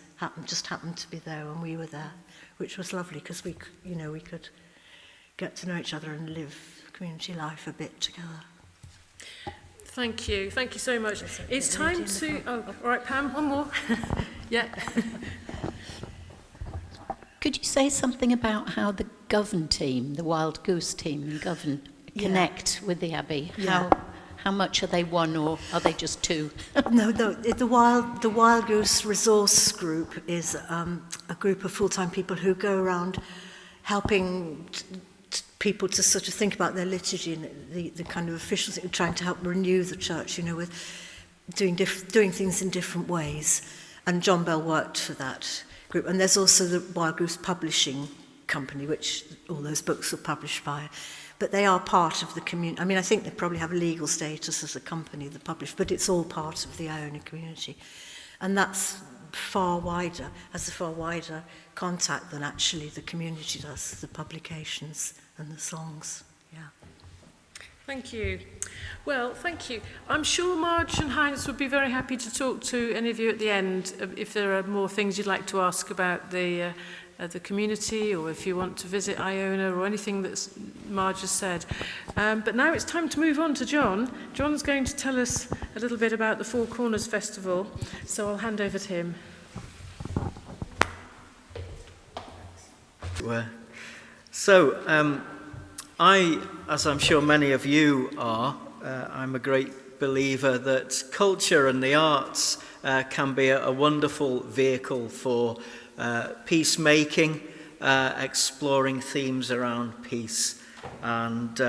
just happened to be there when we were there, which was lovely because we could get to know each other and live community life a bit together. Thank you so much. It's time to... Oh, all right, Pam, one more. Yeah. Could you say something about how the Govan team, the Wild Goose team in Govan, connect with the Abbey? Yeah. How much are they one, or are they just two? No, the Wild Goose Resource Group is a group of full-time people who go around helping people to sort of think about their liturgy and the kind of officials that are trying to help renew the church, you know, with doing things in different ways. And John Bell worked for that group. And there's also the Wild Goose Publishing Company, which all those books were published by. But they are part of the community. I mean, I think they probably have a legal status as a company that publish, but it's all part of the Iona community. And that's far wider, has a far wider contact than actually the community does, the publications and the songs. Yeah. Thank you. Well, thank you. I'm sure Marge and Heinz would be very happy to talk to any of you at the end if there are more things you'd like to ask about the community, or if you want to visit Iona, or anything that Marge has said. But now it's time to move on to John. John's going to tell us a little bit about the Four Corners Festival, so I'll hand over to him. So, I, as I'm sure many of you are, I'm a great believer that culture and the arts can be a wonderful vehicle for peacemaking, exploring themes around peace. And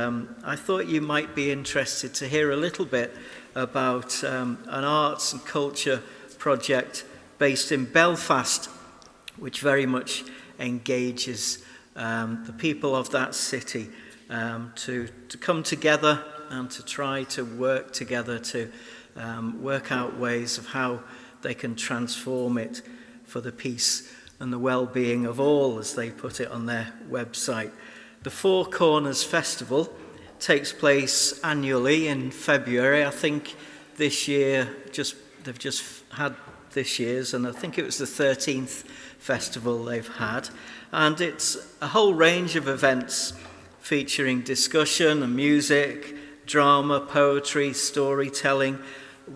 I thought you might be interested to hear a little bit about an arts and culture project based in Belfast, which very much engages the people of that city to come together and to try to work together to work out ways of how they can transform it for the peace and the well-being of all, as they put it on their website. The Four Corners Festival takes place annually in February. I think this year, they've just had this year's, and I think it was the 13th festival they've had. And it's a whole range of events featuring discussion and music, drama, poetry, storytelling,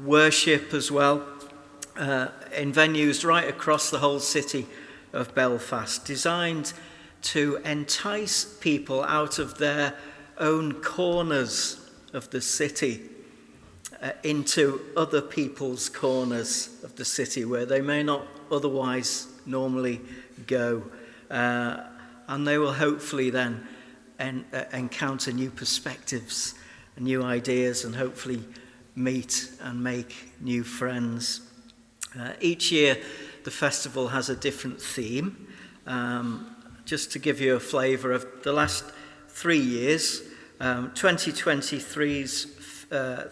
worship as well, in venues right across the whole city of Belfast, designed to entice people out of their own corners of the city into other people's corners of the city where they may not otherwise normally go. And they will hopefully then encounter new perspectives and new ideas, and hopefully meet and make new friends. Each year the festival has a different theme. Just to give you a flavour of the last 3 years, 2023's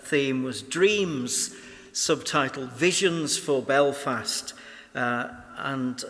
theme was Dreams, subtitled Visions for Belfast, and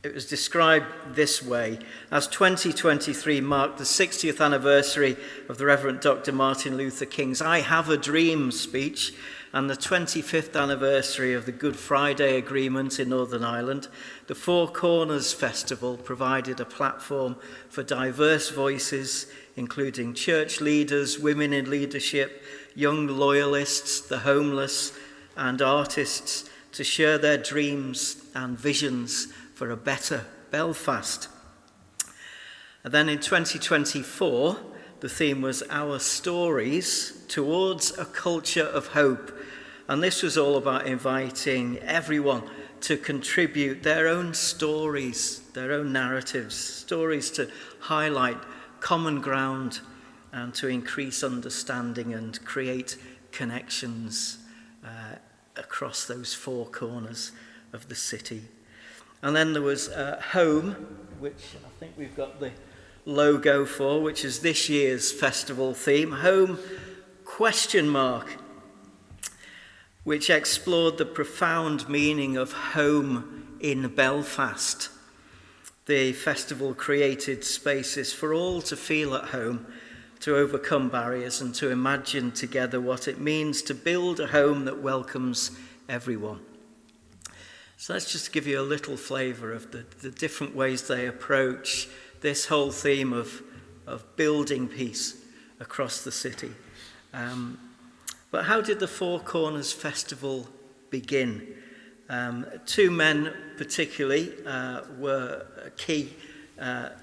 it was described this way: as 2023 marked the 60th anniversary of the Reverend Dr. Martin Luther King's I Have a Dream speech, and the 25th anniversary of the Good Friday Agreement in Northern Ireland, the Four Corners Festival provided a platform for diverse voices, including church leaders, women in leadership, young loyalists, the homeless, and artists, to share their dreams and visions for a better Belfast. And then in 2024, the theme was Our Stories Towards a Culture of Hope. And this was all about inviting everyone to contribute their own stories, their own narratives, stories to highlight common ground and to increase understanding and create connections across those four corners of the city. And then there was Home, which I think we've got the logo for, which is this year's festival theme. Home ? Which explored the profound meaning of home in Belfast. The festival created spaces for all to feel at home, to overcome barriers and to imagine together what it means to build a home that welcomes everyone. So let's just give you a little flavour of the different ways they approach this whole theme of building peace across the city. But how did the Four Corners Festival begin? Two men particularly were key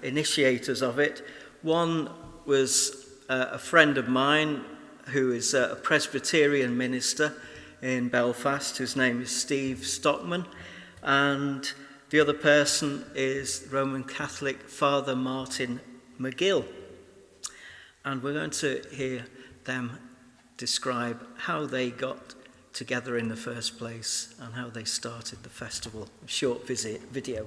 initiators of it. One was a friend of mine who is a Presbyterian minister in Belfast, whose name is Steve Stockman, and the other person is Roman Catholic Father Martin McGill. And we're going to hear them describe how they got together in the first place and how they started the festival. A short video.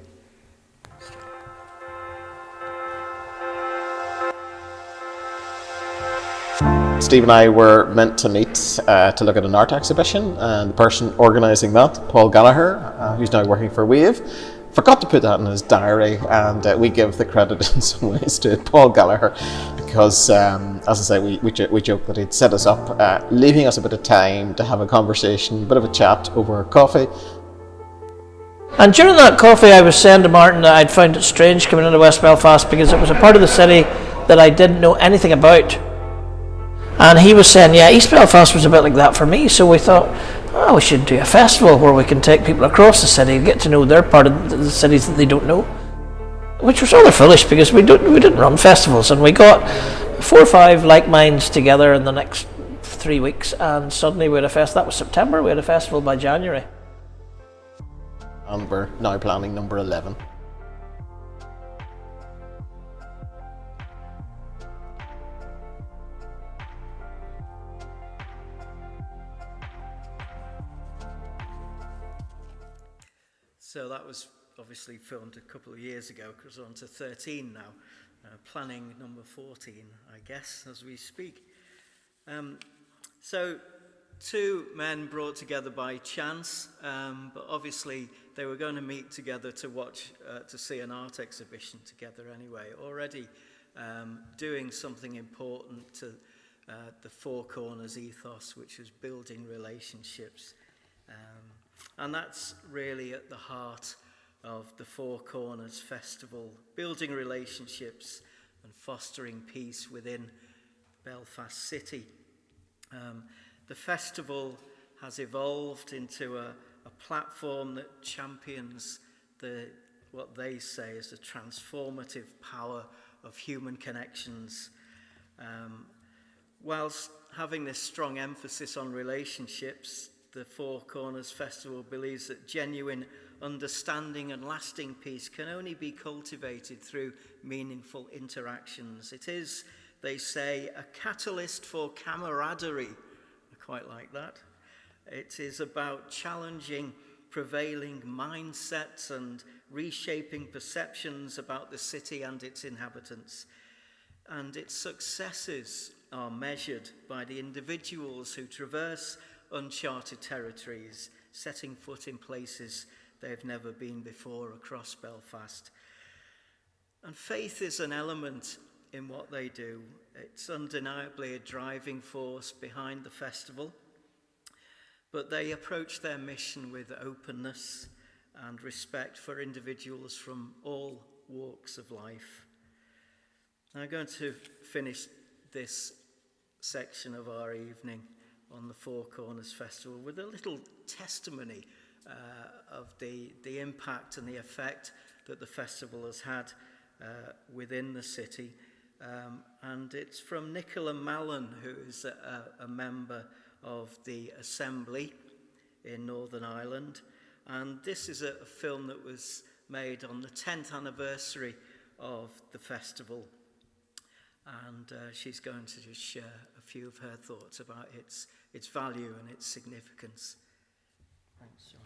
Steve and I were meant to meet to look at an art exhibition, and the person organising that, Paul Gallagher, who's now working for Wave, forgot to put that in his diary, and we give the credit in some ways to Paul Gallagher because, as I say, we joke that he'd set us up, leaving us a bit of time to have a conversation, a bit of a chat over coffee. And during that coffee I was saying to Martin that I'd found it strange coming into West Belfast because it was a part of the city that I didn't know anything about. And he was saying, yeah, East Belfast was a bit like that for me, so we thought, we should do a festival where we can take people across the city and get to know their part of the cities that they don't know. Which was rather foolish because we didn't run festivals, and we got 4 or 5 like minds together in the next 3 weeks, and suddenly we had a fest. That was September, we had a festival by January. And we're now planning number 11. So that was obviously filmed a couple of years ago, because we're on to 13 now, planning number 14, I guess, as we speak. So 2 men brought together by chance, but obviously they were going to meet together to see an art exhibition together anyway, already doing something important to the Four Corners ethos, which was building relationships. And that's really at the heart of the Four Corners Festival, building relationships and fostering peace within Belfast City. The festival has evolved into a platform that champions what they say is the transformative power of human connections. Whilst having this strong emphasis on relationships, the Four Corners Festival believes that genuine understanding and lasting peace can only be cultivated through meaningful interactions. It is, they say, a catalyst for camaraderie. I quite like that. It is about challenging prevailing mindsets and reshaping perceptions about the city and its inhabitants. And its successes are measured by the individuals who traverse uncharted territories, setting foot in places they've never been before across Belfast. And faith is an element in what they do. It's undeniably a driving force behind the festival, but they approach their mission with openness and respect for individuals from all walks of life. I'm going to finish this section of our evening on the Four Corners Festival with a little testimony of the impact and the effect that the festival has had within the city. And it's from Nicola Mallon, who is a member of the Assembly in Northern Ireland. And this is a film that was made on the 10th anniversary of the festival. And she's going to just share a few of her thoughts about its value and its significance. Thanks, John.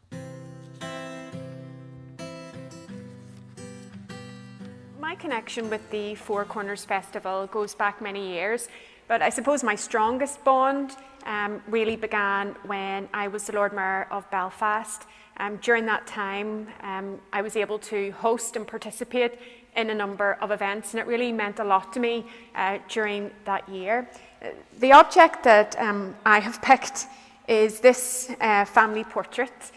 My connection with the Four Corners Festival goes back many years, but I suppose my strongest bond really began when I was the Lord Mayor of Belfast. During that time, I was able to host and participate in a number of events, and it really meant a lot to me during that year. The object that I have picked is this family portrait.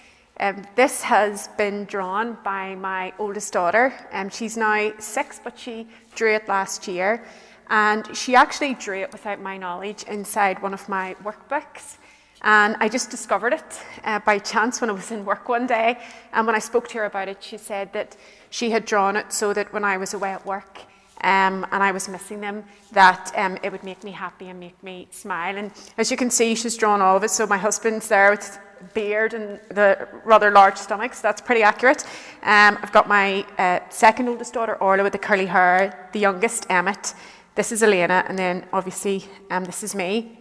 This has been drawn by my oldest daughter. She's now 6, but she drew it last year. And she actually drew it without my knowledge inside one of my workbooks. And I just discovered it by chance when I was in work one day. And when I spoke to her about it, she said that she had drawn it so that when I was away at work and I was missing them, that it would make me happy and make me smile. And as you can see, she's drawn all of it. So my husband's there with beard and the rather large stomach, so that's pretty accurate. I've got my second oldest daughter, Orla, with the curly hair, the youngest, Emmett. This is Elena, and then obviously this is me.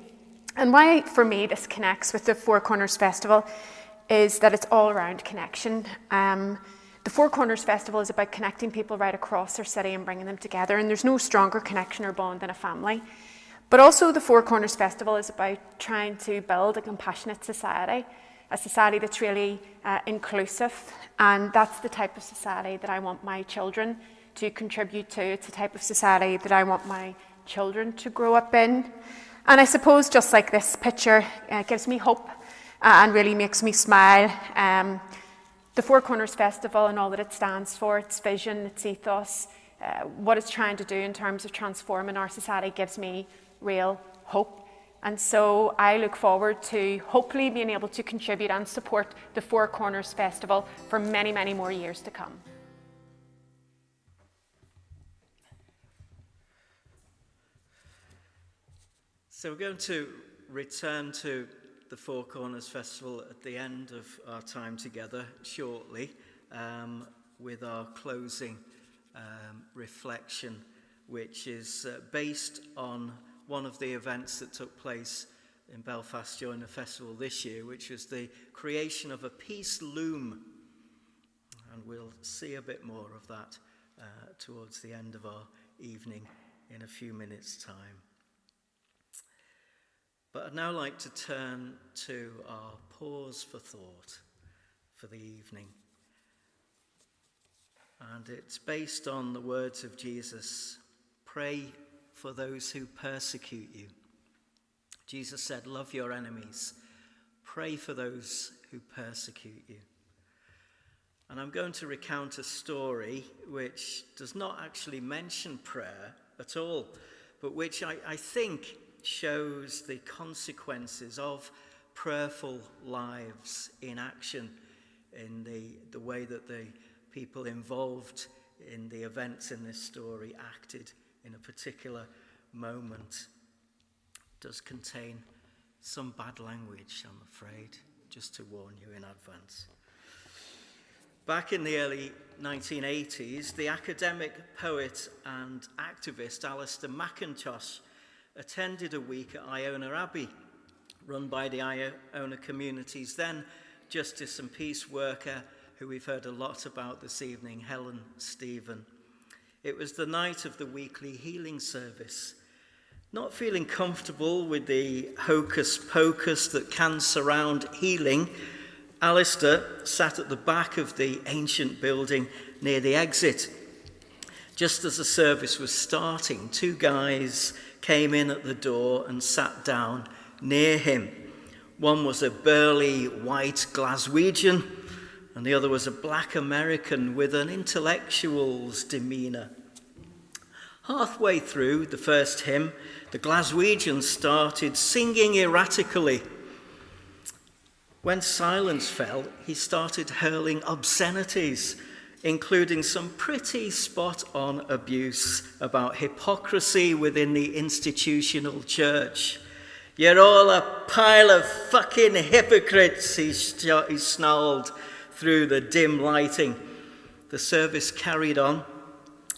And why, for me, this connects with the Four Corners Festival is that it's all around connection. The Four Corners Festival is about connecting people right across our city and bringing them together, and there's no stronger connection or bond than a family. But also the Four Corners Festival is about trying to build a compassionate society, a society that's really inclusive, and that's the type of society that I want my children to contribute to. It's the type of society that I want my children to grow up in. And I suppose just like this picture gives me hope and really makes me smile. The Four Corners Festival and all that it stands for, its vision, its ethos, what it's trying to do in terms of transforming our society gives me real hope. And so I look forward to hopefully being able to contribute and support the Four Corners Festival for many, many more years to come. So we're going to return to the Four Corners Festival at the end of our time together shortly with our closing reflection, which is based on one of the events that took place in Belfast during the festival this year, which was the creation of a peace loom. And we'll see a bit more of that towards the end of our evening in a few minutes' time. But I'd now like to turn to our pause for thought for the evening. And it's based on the words of Jesus, pray for those who persecute you. Jesus said, love your enemies. Pray for those who persecute you. And I'm going to recount a story which does not actually mention prayer at all, but which I think shows the consequences of prayerful lives in action in the way that the people involved in the events in this story acted in a particular moment. It does contain some bad language, I'm afraid, just to warn you in advance. Back in the early 1980s, the academic, poet and activist Alistair McIntosh attended a week at Iona Abbey, run by the Iona community's then Justice and Peace worker, who we've heard a lot about this evening, Helen Stephen. It was the night of the weekly healing service. Not feeling comfortable with the hocus pocus that can surround healing, Alistair sat at the back of the ancient building near the exit. Just as the service was starting, two guys came in at the door and sat down near him. One was a burly white Glaswegian, and the other was a black American with an intellectual's demeanour. Halfway through the first hymn, the Glaswegian started singing erratically. When silence fell, he started hurling obscenities, including some pretty spot-on abuse about hypocrisy within the institutional church. You're all a pile of fucking hypocrites, he snarled through the dim lighting. The service carried on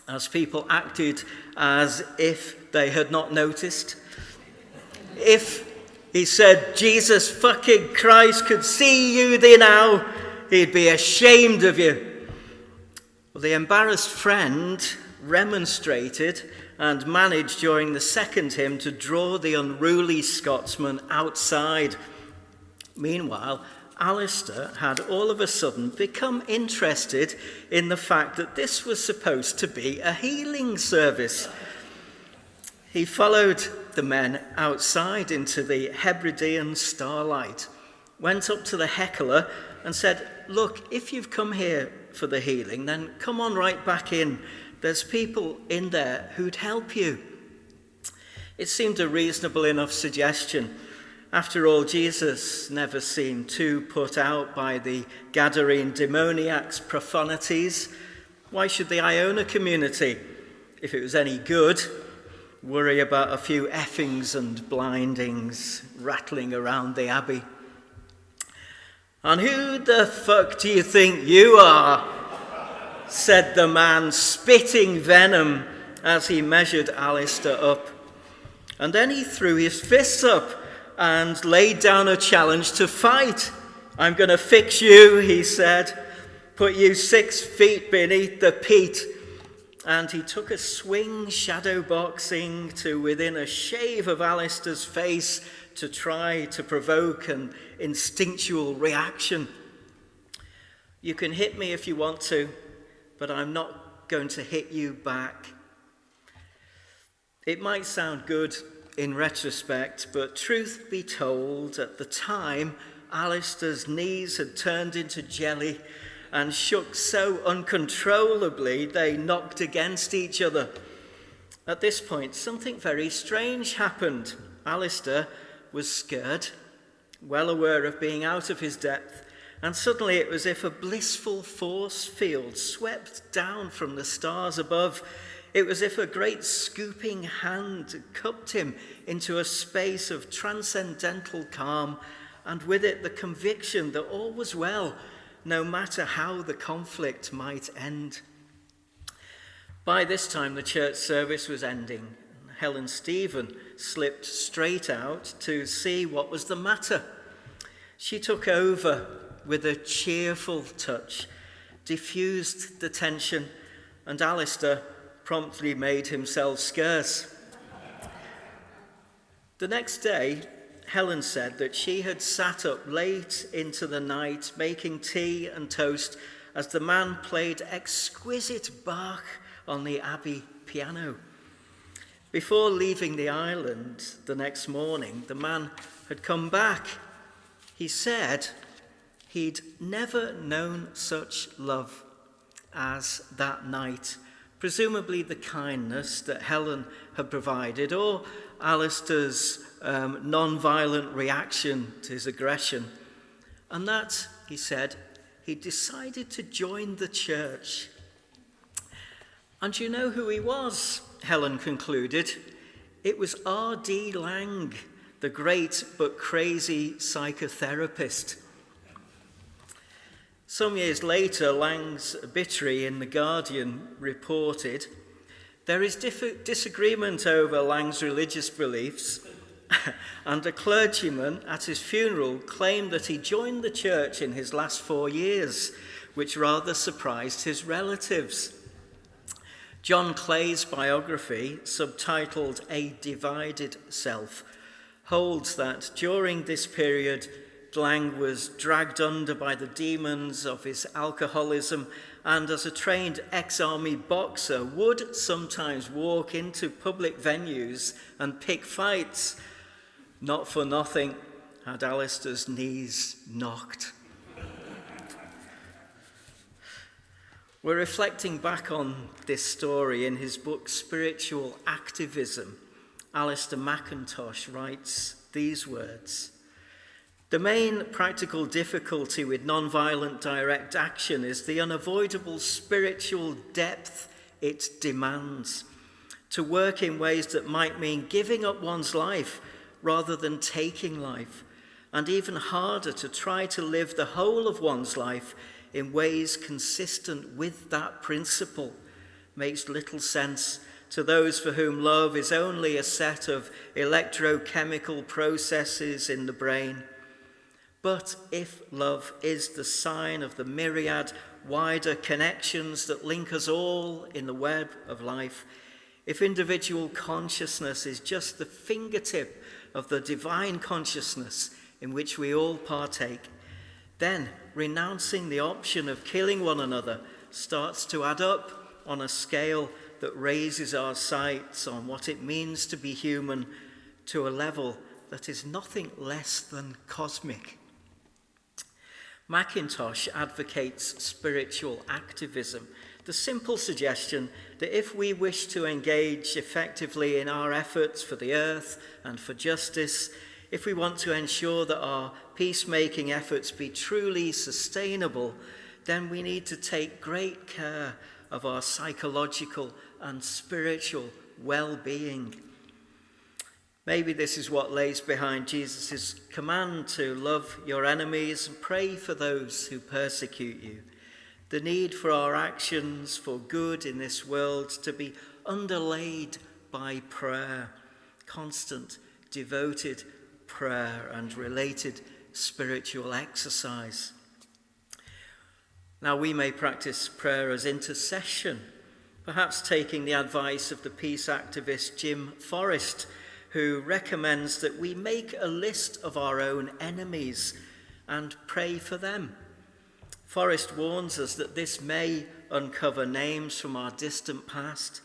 as people acted as if they had not noticed. If, he said, Jesus fucking Christ could see you there now, he'd be ashamed of you. Well, the embarrassed friend remonstrated and managed during the second hymn to draw the unruly Scotsman outside. Meanwhile, Alistair had all of a sudden become interested in the fact that this was supposed to be a healing service. He followed the men outside into the Hebridean starlight, went up to the heckler and said, look, if you've come here for the healing, then come on right back in. There's people in there who'd help you. It seemed a reasonable enough suggestion, After all, Jesus never seemed too put out by the Gadarene demoniac's profanities. Why should the Iona community, if it was any good, worry about a few effings and blindings rattling around the abbey? "And who the fuck do you think you are?" said the man, spitting venom as he measured Alistair up. And then he threw his fists up and laid down a challenge to fight. "I'm going to fix you," he said, "put you 6 feet beneath the peat." And he took a swing shadow boxing to within a shave of Alistair's face to try to provoke an instinctual reaction. "You can hit me if you want to, but I'm not going to hit you back." It might sound good in retrospect, but truth be told, at the time, Alistair's knees had turned into jelly and shook so uncontrollably they knocked against each other. At this point, something very strange happened. Alistair was scared, well aware of being out of his depth, and suddenly it was as if a blissful force field swept down from the stars above. It was as if a great scooping hand cupped him into a space of transcendental calm, and with it the conviction that all was well, no matter how the conflict might end. By this time, the church service was ending. Helen Stephen slipped straight out to see what was the matter. She took over with a cheerful touch, diffused the tension, and Alistair promptly made himself scarce. The next day, Helen said that she had sat up late into the night making tea and toast as the man played exquisite Bach on the Abbey piano. Before leaving the island the next morning, the man had come back. He said he'd never known such love as that night, presumably the kindness that Helen had provided, or Alistair's non-violent reaction to his aggression. And that, he said, he decided to join the church. And you know who he was, Helen concluded. It was R.D. Lang, the great but crazy psychotherapist. Some years later, Lang's obituary in The Guardian reported, "There is disagreement over Lang's religious beliefs, and a clergyman at his funeral claimed that he joined the church in his last 4 years, which rather surprised his relatives." John Clay's biography, subtitled A Divided Self, holds that during this period, Lang was dragged under by the demons of his alcoholism, and as a trained ex-army boxer would sometimes walk into public venues and pick fights. Not for nothing had Alistair's knees knocked. We're reflecting back on this story in his book Spiritual Activism. Alistair McIntosh writes these words: "The main practical difficulty with non-violent direct action is the unavoidable spiritual depth it demands. To work in ways that might mean giving up one's life rather than taking life, and even harder to try to live the whole of one's life in ways consistent with that principle, makes little sense to those for whom love is only a set of electrochemical processes in the brain. But if love is the sign of the myriad wider connections that link us all in the web of life, if individual consciousness is just the fingertip of the divine consciousness in which we all partake, then renouncing the option of killing one another starts to add up on a scale that raises our sights on what it means to be human to a level that is nothing less than cosmic." McIntosh advocates spiritual activism, the simple suggestion that if we wish to engage effectively in our efforts for the earth and for justice, if we want to ensure that our peacemaking efforts be truly sustainable, then we need to take great care of our psychological and spiritual well-being. Maybe this is what lays behind Jesus' command to love your enemies and pray for those who persecute you. The need for our actions for good in this world to be underlaid by prayer, constant, devoted prayer and related spiritual exercise. Now we may practice prayer as intercession, perhaps taking the advice of the peace activist Jim Forrest, who recommends that we make a list of our own enemies and pray for them. Forrest warns us that this may uncover names from our distant past,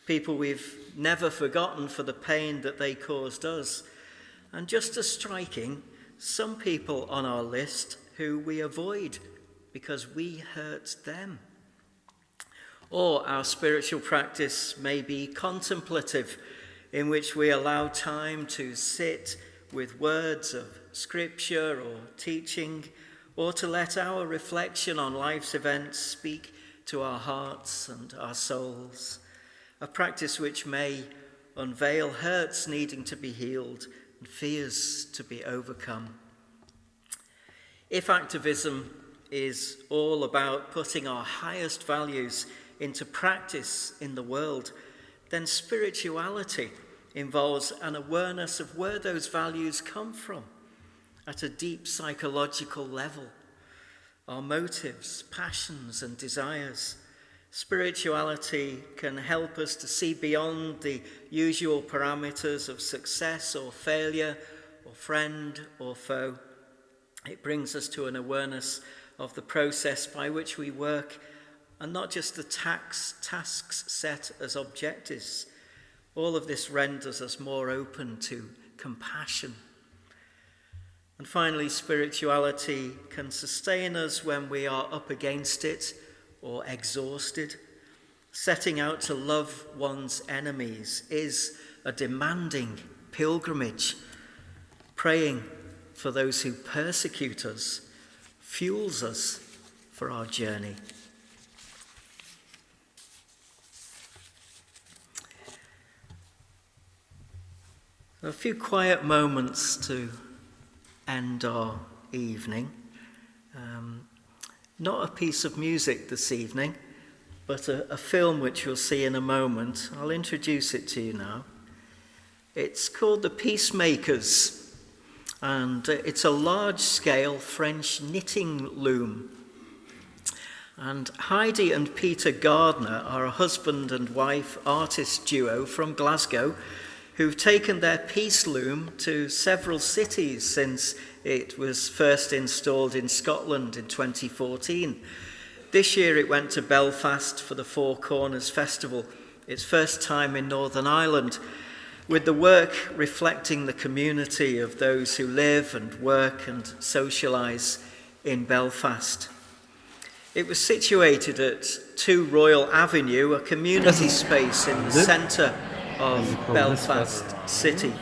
people we've never forgotten for the pain that they caused us, and just as striking, some people on our list who we avoid because we hurt them. Or our spiritual practice may be contemplative, in which we allow time to sit with words of scripture or teaching, or to let our reflection on life's events speak to our hearts and our souls, a practice which may unveil hurts needing to be healed and fears to be overcome. If activism is all about putting our highest values into practice in the world, then spirituality involves an awareness of where those values come from at a deep psychological level, our motives, passions, and desires. Spirituality can help us to see beyond the usual parameters of success or failure, or friend or foe. It brings us to an awareness of the process by which we work, and not just the tasks set as objectives. All of this renders us more open to compassion. And finally, spirituality can sustain us when we are up against it or exhausted. Setting out to love one's enemies is a demanding pilgrimage. Praying for those who persecute us fuels us for our journey. A few quiet moments to end our evening. Not a piece of music this evening, but a film which you'll see in a moment. I'll introduce it to you now. It's called The Peacemakers, and it's a large-scale French knitting loom. And Heidi and Peter Gardner are a husband and wife artist duo from Glasgow who've taken their peace loom to several cities since it was first installed in Scotland in 2014. This year it went to Belfast for the Four Corners Festival, its first time in Northern Ireland, with the work reflecting the community of those who live and work and socialise in Belfast. It was situated at 2 Royal Avenue, a community space in the centre of Belfast city.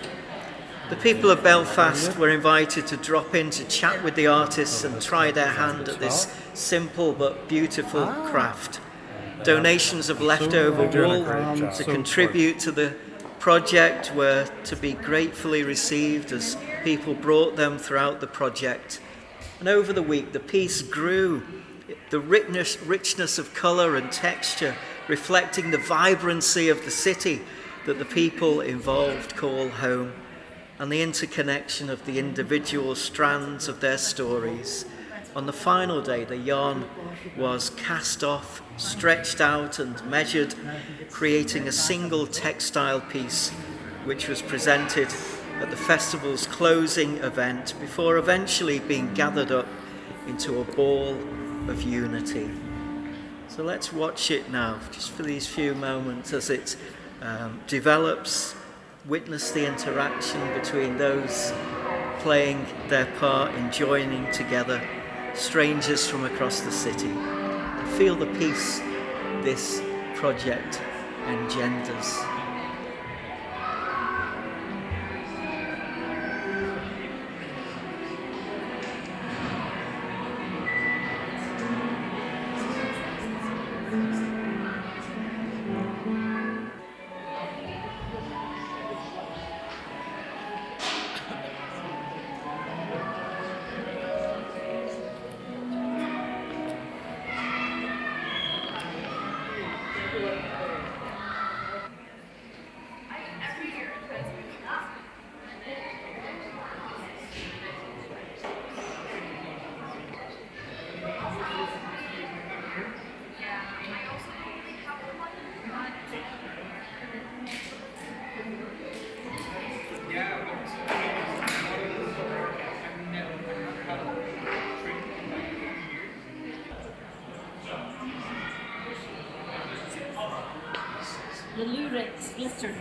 The people of Belfast were invited to drop in to chat with the artists and try their hand at this simple but beautiful craft. Donations of leftover wool to contribute to the project were to be gratefully received as people brought them throughout the project. And over the week, the piece grew, the richness of colour and texture, reflecting the vibrancy of the city that the people involved call home, and the interconnection of the individual strands of their stories. On the final day, the yarn was cast off, stretched out and measured, creating a single textile piece which was presented at the festival's closing event before eventually being gathered up into a ball of unity. So let's watch it now, just for these few moments as it develops, witness the interaction between those playing their part in joining together, strangers from across the city, and feel the peace this project engenders. the lurex glitter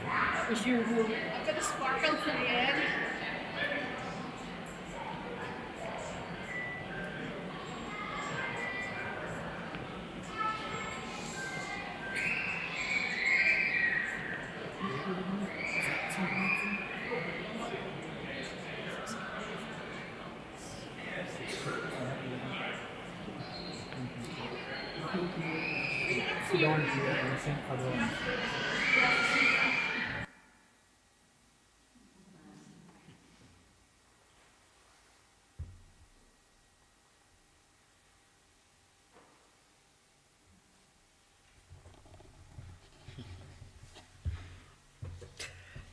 as usual. A bit of sparkle for the end.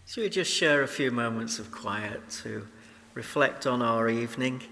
Should we just share a few moments of quiet to reflect on our evening?